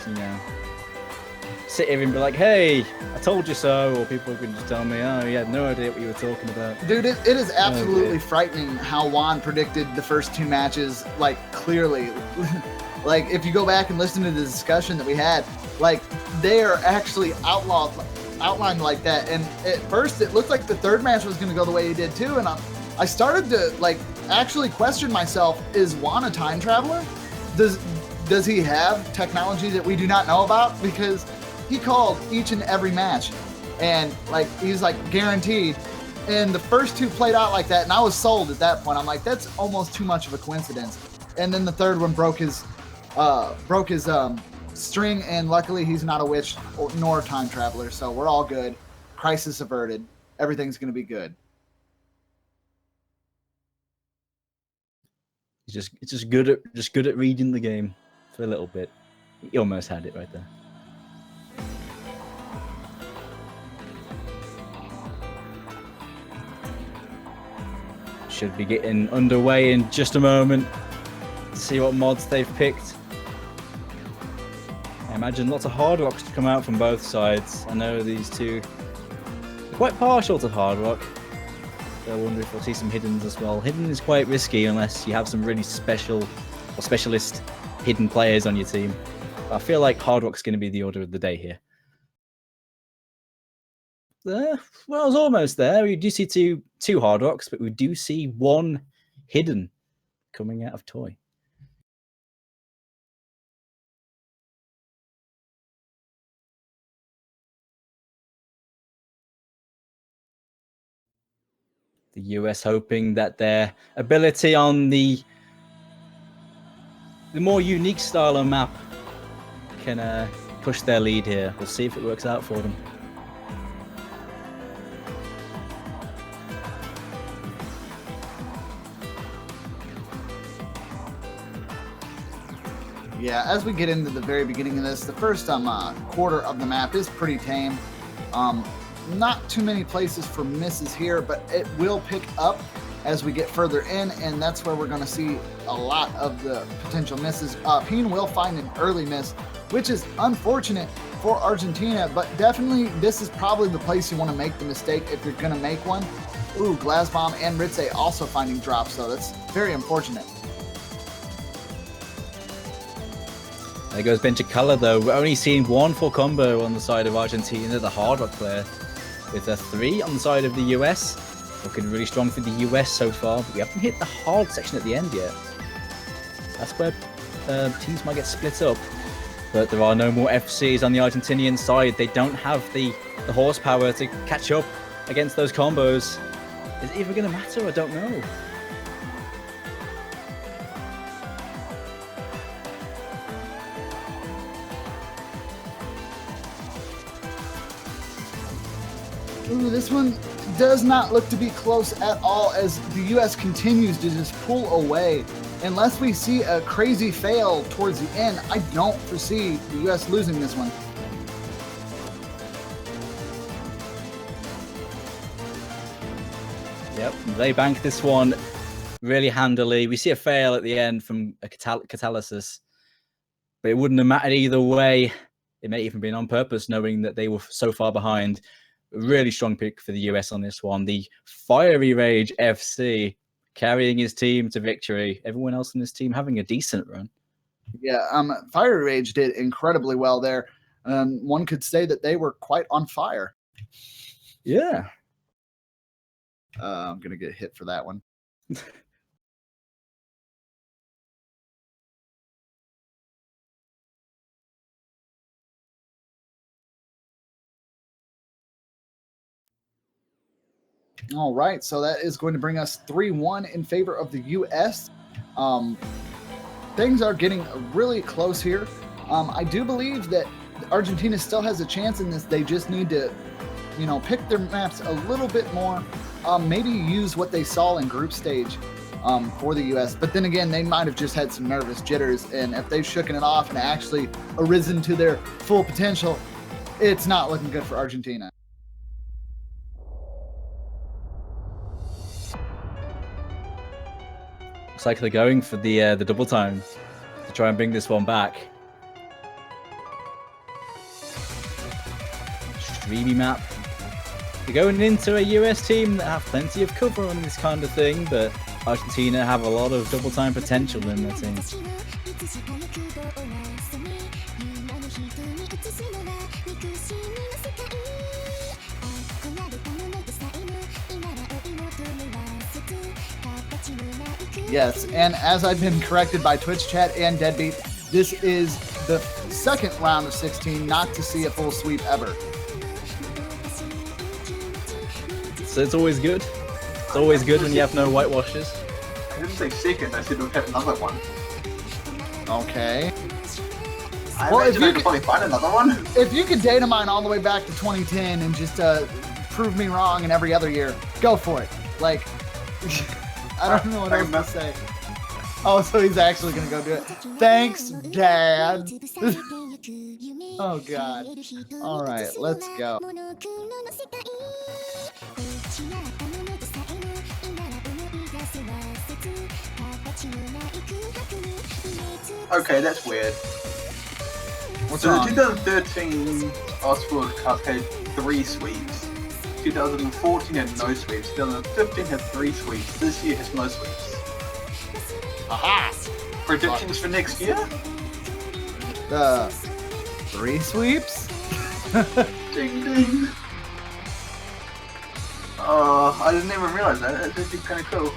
sit here and be like, "Hey, I told you so," or people can just tell me, "Oh, you had no idea what you were talking about." Dude, it is absolutely frightening how Juan predicted the first two matches clearly. Like if you go back and listen to the discussion that we had, they are actually outlined like that. And at first it looked like the third match was going to go the way he did too. And I started to actually question myself: is Juan a time traveler? Does he have technology that we do not know about? Because he called each and every match, and he's guaranteed. And the first two played out like that, and I was sold at that point. I'm like, that's almost too much of a coincidence. And then the third one broke his string, and luckily he's not a witch nor a time traveler, so we're all good. Crisis averted. Everything's gonna be good. He's just good at reading the game for a little bit. He almost had it right there. Should be getting underway in just a moment. See what mods they've picked. I imagine lots of hard rocks to come out from both sides. I know these two are quite partial to hard rock. So I wonder if we'll see some hiddens as well. Hidden is quite risky unless you have some really special or specialist hidden players on your team. But I feel like hard rock's going to be the order of the day here. Well, it's almost there. We do see two hard rocks, but we do see one hidden coming out of toy. The US hoping that their ability on the more unique style of map can push their lead here. We'll see if it works out for them. Yeah, as we get into the very beginning of this, the first quarter of the map is pretty tame. Not too many places for misses here, but it will pick up as we get further in, and that's where we're going to see a lot of the potential misses. Peen will find an early miss, which is unfortunate for Argentina, but definitely this is probably the place you want to make the mistake if you're going to make one. Ooh, Glazbomb and Ritze also finding drops, so that's very unfortunate. There goes Benchicala though. We're only seeing one full combo on the side of Argentina, the hard rock player, with a 3 on the side of the US. Looking really strong for the US so far, but we haven't hit the hard section at the end yet. That's where teams might get split up. But there are no more FCs on the Argentinian side. They don't have the horsepower to catch up against those combos. Is it even going to matter? I don't know. Ooh, this one does not look to be close at all as the US continues to just pull away. Unless we see a crazy fail towards the end, I don't foresee the US losing this one. Yep, they bank this one really handily. We see a fail at the end from a catalysis, but it wouldn't have mattered either way. It may even been on purpose, knowing that they were so far behind. Really strong pick for the US on this one. The Fiery Rage FC carrying his team to victory. Everyone else in this team having a decent run. Yeah, Fiery Rage did incredibly well there. One could say that they were quite on fire. Yeah. I'm going to get hit for that one. All right, so that is going to bring us 3-1 in favor of the U.S. Things are getting really close here. I do believe that Argentina still has a chance in this. They just need to, pick their maps a little bit more. Maybe use what they saw in group stage for the U.S. But then again, they might have just had some nervous jitters, and if they've shooken it off and actually arisen to their full potential, it's not looking good for Argentina. Looks like they're going for the double time to try and bring this one back. Streamy map. They're going into a US team that have plenty of cover on this kind of thing, but Argentina have a lot of double time potential in their team. Yes, and as I've been corrected by Twitch chat and Deadbeat, this is the second round of 16 not to see a full sweep ever. So it's always good. It's always good when you have no whitewashes. I didn't say second, I said we've had another one. Okay. I imagine I could probably find another one. If you could data mine all the way back to 2010 and just prove me wrong in every other year, go for it. Like, I don't know what else to say. Oh, so he's actually gonna go do it. Thanks, Dad. Oh God. All right, let's go. Okay, that's weird. What's So the wrong? 2013 Oz World Cup had 3 sweeps. 2014 had no sweeps. 2015 had 3 sweeps. This year has no sweeps. Aha! Predictions for next year? 3 sweeps? Ding ding. I didn't even realize that. That's actually kind of cool.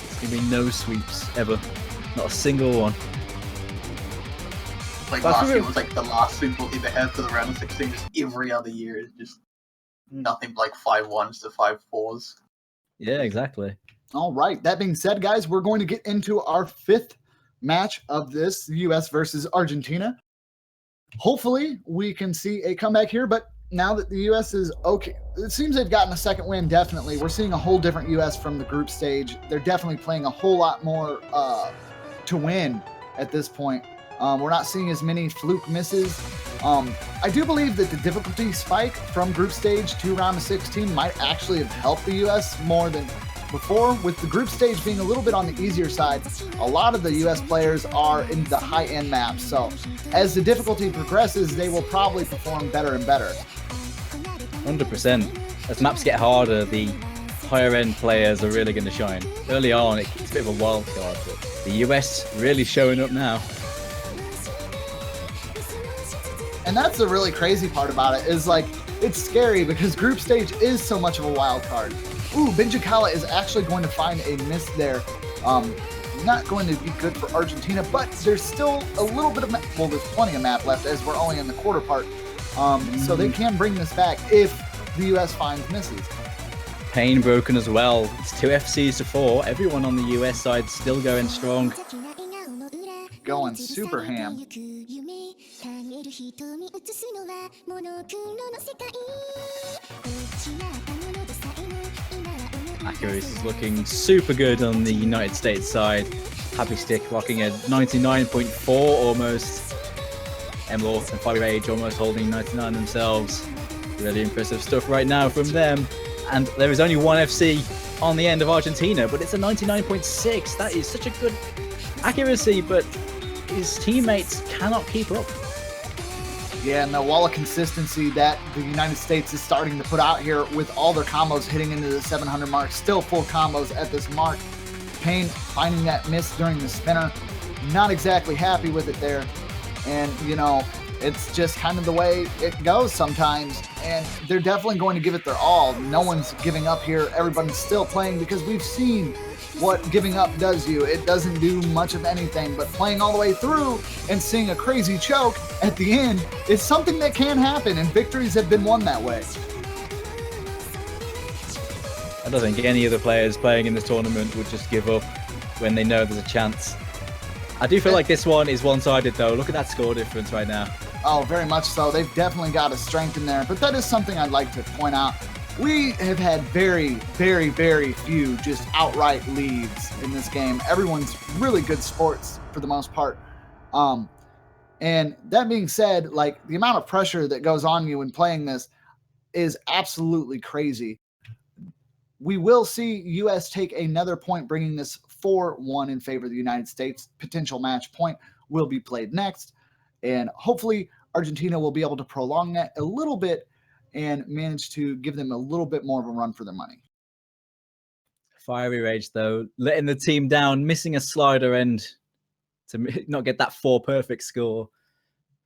There's gonna be no sweeps ever. Not a single one. Like That's last year real. was like the last sweep we'll ever have for the round of 16. Just every other year is just nothing but like 5-1s to 5-4s. Yeah, exactly. All right. That being said, guys, we're going to get into our 5th match of this, U.S. versus Argentina. Hopefully, we can see a comeback here, but now that the U.S. is okay, it seems they've gotten a second win, definitely. We're seeing a whole different U.S. from the group stage. They're definitely playing a whole lot more to win at this point. We're not seeing as many fluke misses. I do believe that the difficulty spike from group stage to round of 16 might actually have helped the U.S. more than before. With the group stage being a little bit on the easier side, a lot of the U.S. players are in the high-end maps. So as the difficulty progresses, they will probably perform better and better. 100%. As maps get harder, the higher-end players are really going to shine. Early on, it's a bit of a wild card, but the US really showing up now. And that's the really crazy part about it, is like, it's scary because group stage is so much of a wild card. Ooh, Benjikala is actually going to find a miss there. Not going to be good for Argentina, but there's still a little bit of map. Well, there's plenty of map left as we're only in the quarter part. So they can bring this back if the US finds misses. Payne broken as well. It's 2 FCs to 4. Everyone on the US side still going strong. Going super ham. Accuracy is looking super good on the United States side. Happy Stick rocking a 99.4 almost. Emlaw and Fire Rage almost holding 99 themselves. Really impressive stuff right now from them. And there is only 1 FC on the end of Argentina, but it's a 99.6. That is such a good accuracy, but his teammates cannot keep up. Yeah, and the wall of consistency that the United States is starting to put out here with all their combos hitting into the 700 mark, still full combos at this mark. Payne finding that miss during the spinner, not exactly happy with it there. And, you know, it's just kind of the way it goes sometimes. And they're definitely going to give it their all. No one's giving up here. Everybody's still playing because we've seen what giving up does you. It doesn't do much of anything, but playing all the way through and seeing a crazy choke at the end is something that can happen, and victories have been won that way. I don't think any of the players playing in this tournament would just give up when they know there's a chance. I do feel like this one is one-sided though. Look at that score difference right now. Oh, very much so. They've definitely got a strength in there, but that is something I'd like to point out. We have had very, very, very few just outright leads in this game. Everyone's really good sports for the most part. And that being said, like, the amount of pressure that goes on you when playing this is absolutely crazy. We will see US take another point, bringing this 4-1 in favor of the United States. Potential match point will be played next. And hopefully Argentina will be able to prolong that a little bit and manage to give them a little bit more of a run for their money. Fiery Rage, though, letting the team down, missing a slider end to not get that 4 perfect score.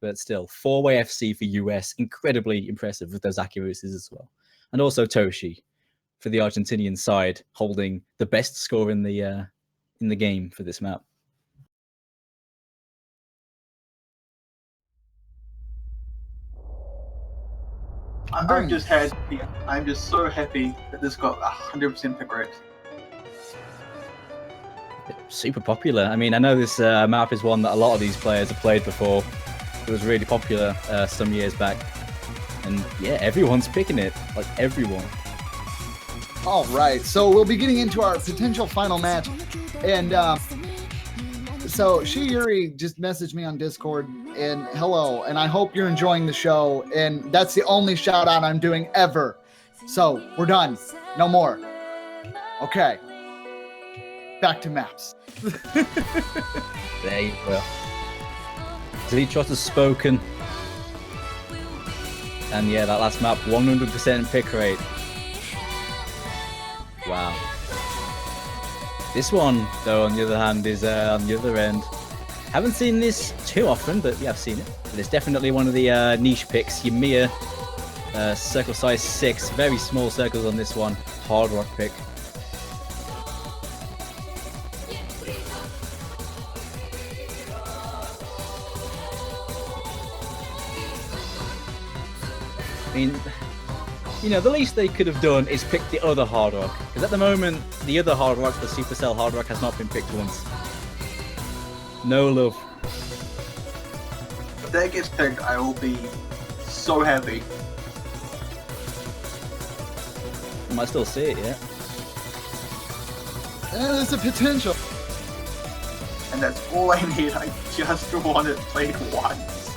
But still, 4-way FC for US, incredibly impressive with those accuracies as well. And also Toshi for the Argentinian side, holding the best score in the game for this map. I'm just happy. I'm just so happy that this got 100% progress. Super popular. I mean, I know this map is one that a lot of these players have played before. It was really popular some years back. And yeah, everyone's picking it. Like, everyone. All right, so we'll be getting into our potential final match. And so Yuri just messaged me on Discord and hello, and I hope you're enjoying the show. And that's the only shout out I'm doing ever. So we're done. No more. Okay. Back to maps. There you go. Ztrot has spoken. And yeah, that last map, 100% pick rate. Wow. This one, though, on the other hand, is on the other end. Haven't seen this too often, but yeah, I've seen it. But it's definitely one of the niche picks. Ymir, circle size 6, very small circles on this one. Hard rock pick. I mean, you know, the least they could have done is pick the other hard rock. Because at the moment, the other hard rock, the Supercell hard rock, has not been picked once. No love. If that gets picked, I will be so happy. I might still see it, yeah. There's a potential. And that's all I need. I just want it played once.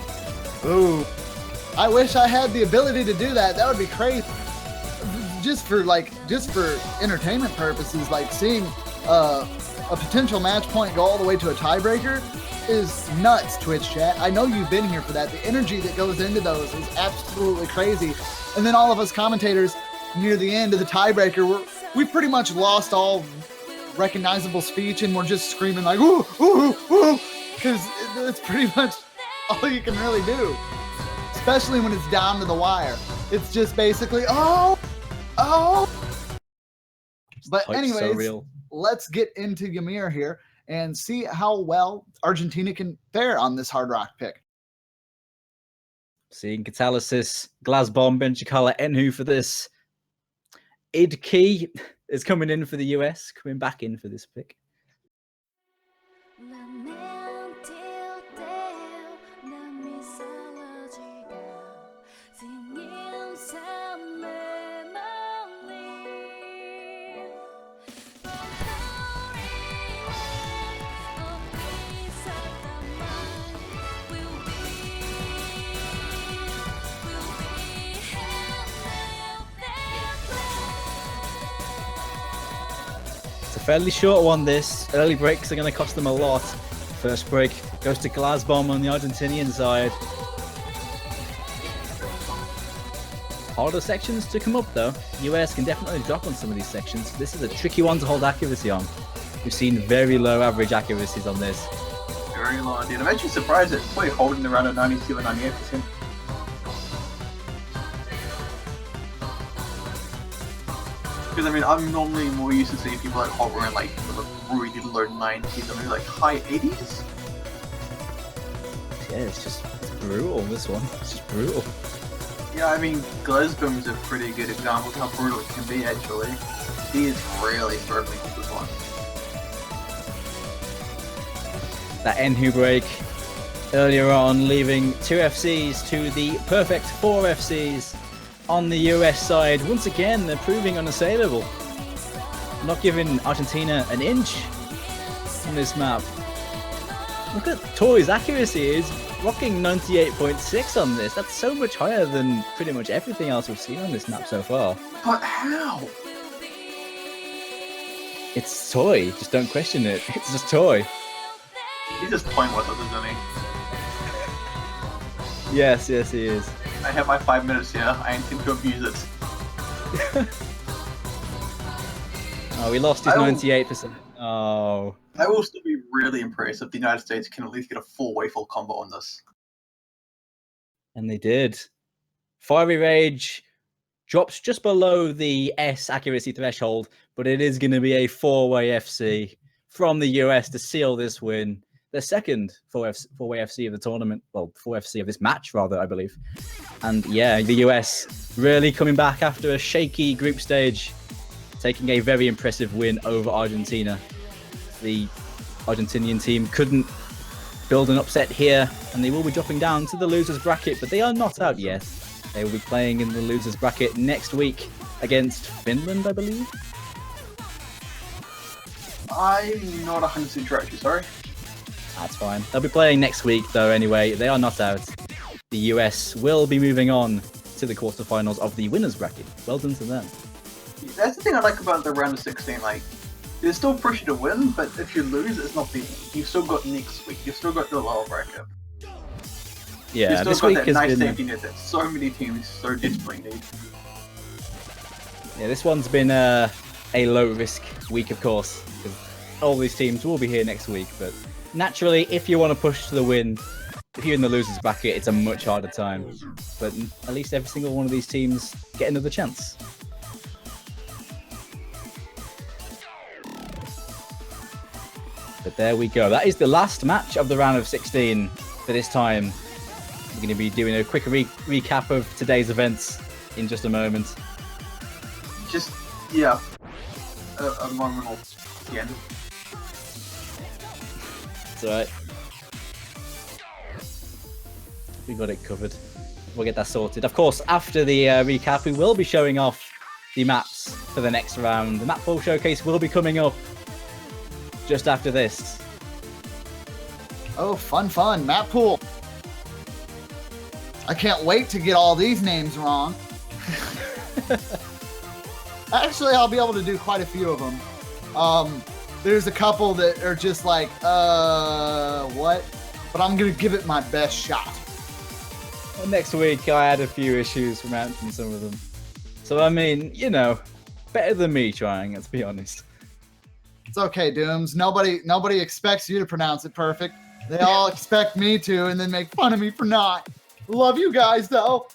Ooh. I wish I had the ability to do that. That would be crazy. Just for entertainment purposes, like seeing a potential match point go all the way to a tiebreaker is nuts, Twitch chat. I know you've been here for that. The energy that goes into those is absolutely crazy. And then all of us commentators near the end of the tiebreaker, we pretty much lost all recognizable speech and we're just screaming like, ooh, ooh, ooh, because it's pretty much all you can really do. Especially when it's down to the wire. It's just basically, oh. But anyways, let's get into Ymir here and see how well Argentina can fare on this hard rock pick. Seeing Catalysis, Glasbomb, Benchikala, Enhu for this. Idkey is coming in for the US, coming back in for this pick. Fairly short one this. Early breaks are going to cost them a lot. First break goes to Glasbomb on the Argentinian side. Harder sections to come up though. US can definitely drop on some of these sections. This is a tricky one to hold accuracy on. We've seen very low average accuracies on this. Very low indeed. I'm actually surprised it's probably holding around a 92 or 98%. Because I mean, I'm normally more used to seeing people like hovering like really low 90s, or maybe like high 80s. Yeah, it's brutal. This one, it's just brutal. Yeah, I mean, Glasbomb is a pretty good example of how brutal it can be. Actually, he is really struggling with this one. That Enhu break earlier on, leaving 2 FCs to the perfect 4 FCs. On the US side, once again, they're proving unassailable. Not giving Argentina an inch on this map. Look at Toy's accuracy, is rocking 98.6 on this. That's so much higher than pretty much everything else we've seen on this map so far. But how? It's Toy, just don't question it. It's just Toy. He's just playing with us, isn't he? Yes, he is. I have my 5 minutes here. I intend to abuse it. Oh, we lost his 98%. Oh. I will still be really impressed if the United States can at least get a full combo on this. And they did. Fiery Rage drops just below the S accuracy threshold, but it is going to be a 4-way FC from the US to seal this win. Their second 4-way FC of the tournament. Well, 4 FC of this match, rather, I believe. And yeah, the US really coming back after a shaky group stage, taking a very impressive win over Argentina. The Argentinian team couldn't build an upset here, and they will be dropping down to the losers bracket, but they are not out yet. They will be playing in the losers bracket next week against Finland, I believe. I'm not 100% sure, actually, sorry. That's fine. They'll be playing next week, though, anyway. They are not out. The US will be moving on to the quarterfinals of the winners bracket. Well done to them. That's the thing I like about the round of 16. Like, there's still pressure to win, but if you lose, it's not the end. You've still got next week. You've still got the lower bracket. Yeah, You've still this got week that has nice been... safety net that so many teams so desperately need. Yeah, this one's been a low-risk week, of course, because all these teams will be here next week, but naturally, if you want to push to the win, if you're in the losers bracket, it's a much harder time. But at least every single one of these teams get another chance. But there we go. That is the last match of the round of 16 for this time. We're going to be doing a quick recap of today's events in just a moment. Just, yeah, a moment of the end. It's alright. We got it covered. We'll get that sorted. Of course, after the recap, we will be showing off the maps for the next round. The map pool showcase will be coming up just after this. Oh, fun. Map pool. I can't wait to get all these names wrong. Actually, I'll be able to do quite a few of them. There's a couple that are just like, what? But I'm going to give it my best shot. Well, next week, I had a few issues from answering some of them. So, I mean, you know, better than me trying, let's be honest. It's okay, Dooms. Nobody expects you to pronounce it perfect. They all expect me to and then make fun of me for not. Love you guys, though.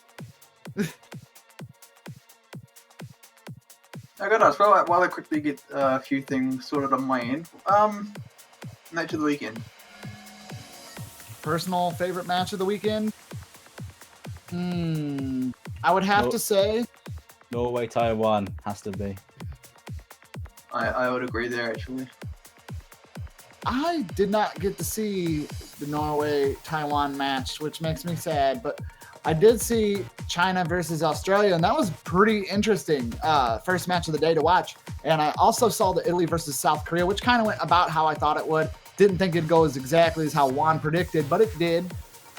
I got us. Well, while I quickly get a few things sorted on my end. Match of the weekend. Personal favorite match of the weekend? I would have to say Norway, Taiwan has to be. I would agree there, actually. I did not get to see the Norway-Taiwan match, which makes me sad, but I did see China versus Australia, and that was pretty interesting. First match of the day to watch. And I also saw the Italy versus South Korea, which kind of went about how I thought it would. Didn't think it'd go as exactly as how Juan predicted, but it did.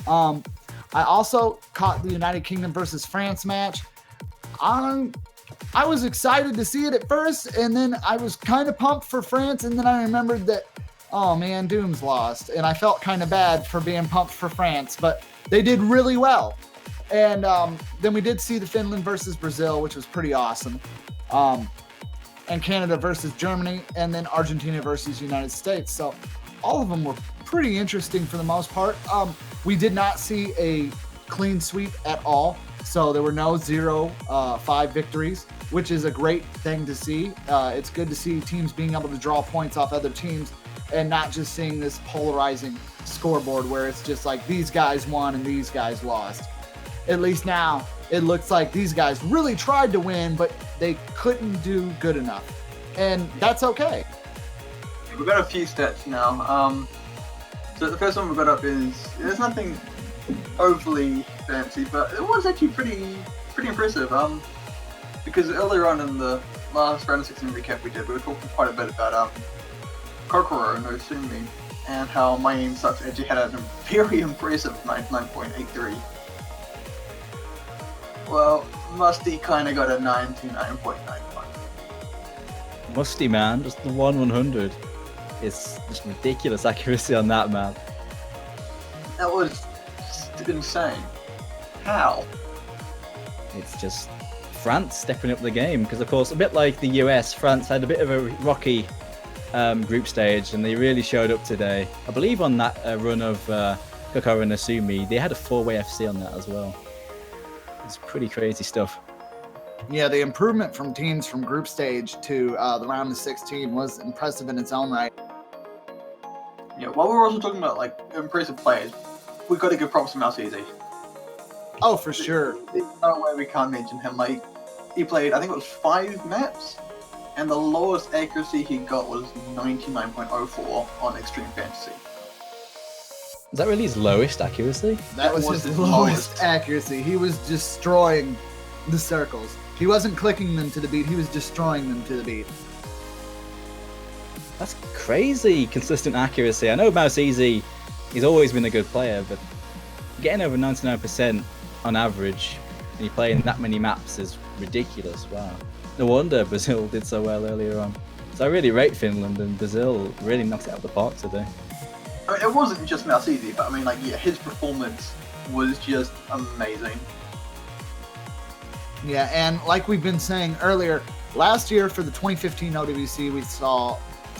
I also caught the United Kingdom versus France match. I was excited to see it at first, and then I was kind of pumped for France, and then I remembered that, oh man, Doom's lost, and I felt kind of bad for being pumped for France, but they did really well. And then we did see the Finland versus Brazil, which was pretty awesome, and Canada versus Germany, and then Argentina versus United States. So all of them were pretty interesting for the most part. We did not see a clean sweep at all. So there were no 0-5 victories, which is a great thing to see. It's good to see teams being able to draw points off other teams and not just seeing this polarizing scoreboard where it's just like these guys won and these guys lost. At least now it looks like these guys really tried to win, but they couldn't do good enough. And that's okay. We've got a few stats now. So the first one we've got up is, there's nothing overly fancy, but it was actually pretty impressive. Because earlier on in the last round of 16 recap we did, we were talking quite a bit about Kokoro no Sumi and how my aim such actually had a very impressive 99.83. Well, Musty kind of got a 99.91. Musty, man, just the 1/100. It's just ridiculous accuracy on that, man. That was just insane. How? It's just France stepping up the game because, of course, a bit like the US, France had a bit of a rocky group stage, and they really showed up today. I believe on that run of Kokoro and Asumi, they had a 4-way FC on that as well. It's pretty crazy stuff. Yeah, the improvement from teams from group stage to the round of 16 was impressive in its own right. Yeah, while we're also talking about like impressive players, we've got to give props to Malsese. Oh, for sure. There's no way we can't mention him. Like, he played, I think it was 5 maps, and the lowest accuracy he got was 99.04 on Extreme Fantasy. Is that really his lowest accuracy? That was his lowest accuracy. He was destroying the circles. He wasn't clicking them to the beat, he was destroying them to the beat. That's crazy consistent accuracy. I know Mouse Easy, he's always been a good player, but getting over 99% on average and you're playing that many maps is ridiculous. Wow. No wonder Brazil did so well earlier on. So I really rate Finland, and Brazil really knocked it out of the park today. I mean, it wasn't just Mouse Easy, but I mean, like, yeah, his performance was just amazing. Yeah, and like we've been saying earlier, last year for the 2015 OWC, we saw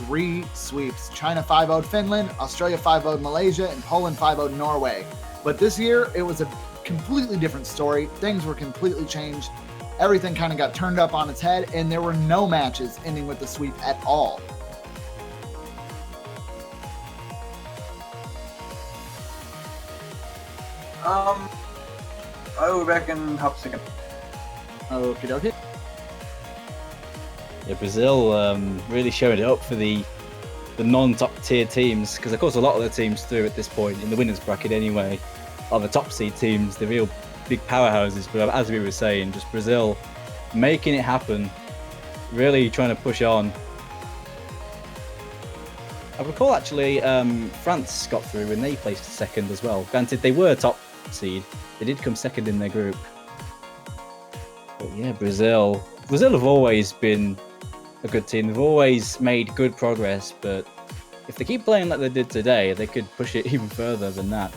3 sweeps. China 5-0'd Finland, Australia 5-0'd Malaysia, and Poland 5-0'd Norway. But this year, it was a completely different story. Things were completely changed. Everything kind of got turned up on its head, and there were no matches ending with the sweep at all. I'll be back in half a second. Okie dokie. Yeah, Brazil really showing it up for the non-top tier teams, because of course a lot of the teams through at this point in the winners bracket anyway are the top seed teams, the real big powerhouses. But as we were saying, just Brazil making it happen, really trying to push on. I recall actually France got through and they placed second as well. Granted, they were top seed, they did come second in their group. But yeah, Brazil have always been a good team. They've always made good progress, but if they keep playing like they did today, they could push it even further than that.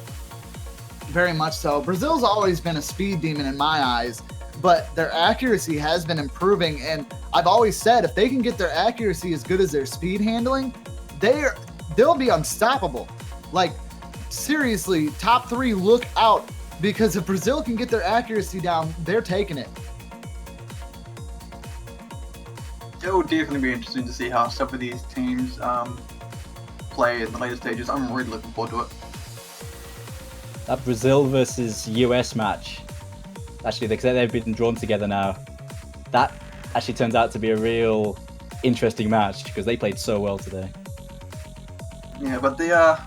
Very much so. Brazil's always been a speed demon in my eyes, but their accuracy has been improving, and I've always said if they can get their accuracy as good as their speed handling, they'll be unstoppable. Like, seriously, top 3, look out, because if Brazil can get their accuracy down, they're taking it. It will definitely be interesting to see how some of these teams play in the later stages. I'm really looking forward to it. That Brazil versus US match, actually, they've been drawn together now. That actually turns out to be a real interesting match because they played so well today. Yeah, but the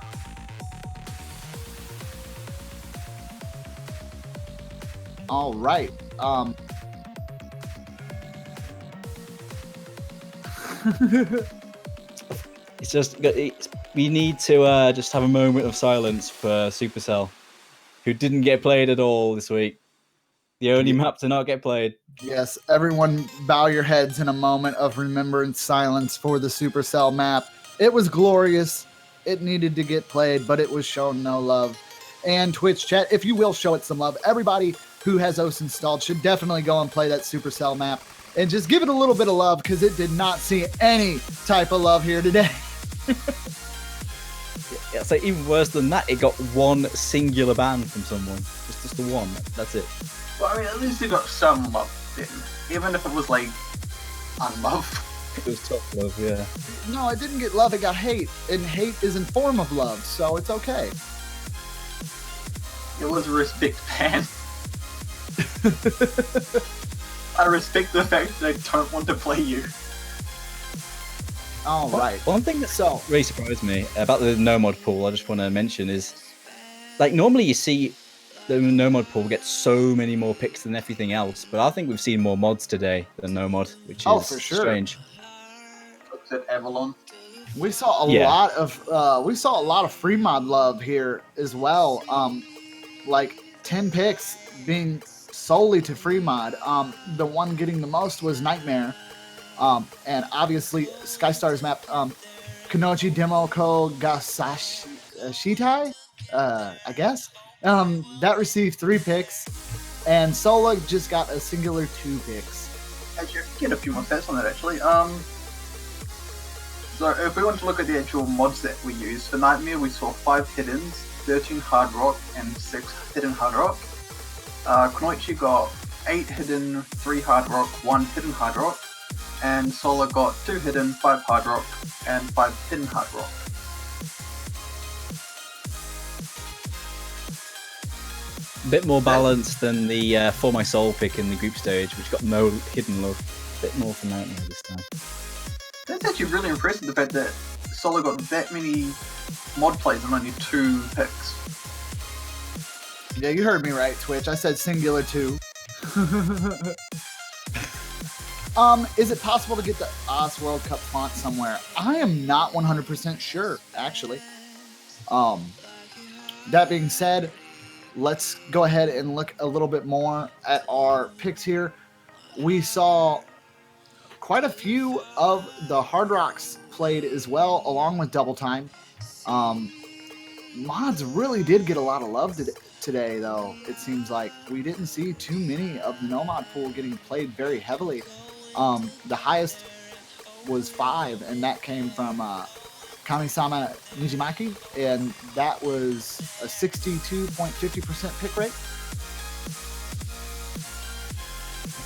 All right. We need to just have a moment of silence for Supercell, who didn't get played at all this week. The only map to not get played. Yes, everyone bow your heads in a moment of remembrance silence for the Supercell map. It was glorious. It needed to get played, but it was shown no love. And Twitch chat, if you will show it some love, everybody who has OS installed should definitely go and play that Supercell map and just give it a little bit of love, because it did not see any type of love here today. Yeah, so even worse than that, it got one singular ban from someone. Just the one. That's it. well, I mean, at least it got some love in, even if it was like unlove. It was tough love, yeah. No, it didn't get love, it got hate. And hate is in form of love, so it's okay. It was a respect ban. I respect the fact that I don't want to play you. All right. One thing that really surprised me about the no mod pool, I just want to mention, is like normally you see the no mod pool get so many more picks than everything else, but I think we've seen more mods today than no mod, which is for sure. strange. Looks at Avalon. We saw a lot of free mod love here as well. Like 10 picks being solely to free mod. The one getting the most was Nightmare. And obviously Skystar's map, Kanochi Demoko Gasashitai, I guess. That received 3 picks, and Sola just got a singular 2 picks. Actually, I can get a few more stats on that actually. So if we want to look at the actual mods that we used, for Nightmare we saw 5 hiddens, 13 hard rock, and 6 hidden hard rock. Kunoichi got 8 hidden, 3 hard rock, 1 hidden hard rock, and Solar got 2 hidden, 5 hard rock, and 5 hidden hard rock. A bit more balanced than the For My Soul pick in the group stage, which got no hidden love. A bit more from Nightmare this time. That's actually really impressive, the fact that Solar got that many mod plays and only 2 picks. Yeah, you heard me right, Twitch. I said singular 2. Is it possible to get the Oz World Cup font somewhere? I am not 100% sure, actually. That being said, let's go ahead and look a little bit more at our picks here. We saw quite a few of the Hard Rocks played as well, along with Double Time. Mods really did get a lot of love today, though. It seems like we didn't see too many of the no mod pool getting played very heavily. The highest was 5, and that came from Kamisama Nijimaki, and that was a 62.50% pick rate.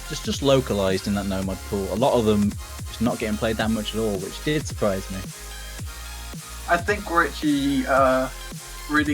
Just localized in that nomad pool. A lot of them just not getting played that much at all, which did surprise me. I think we're actually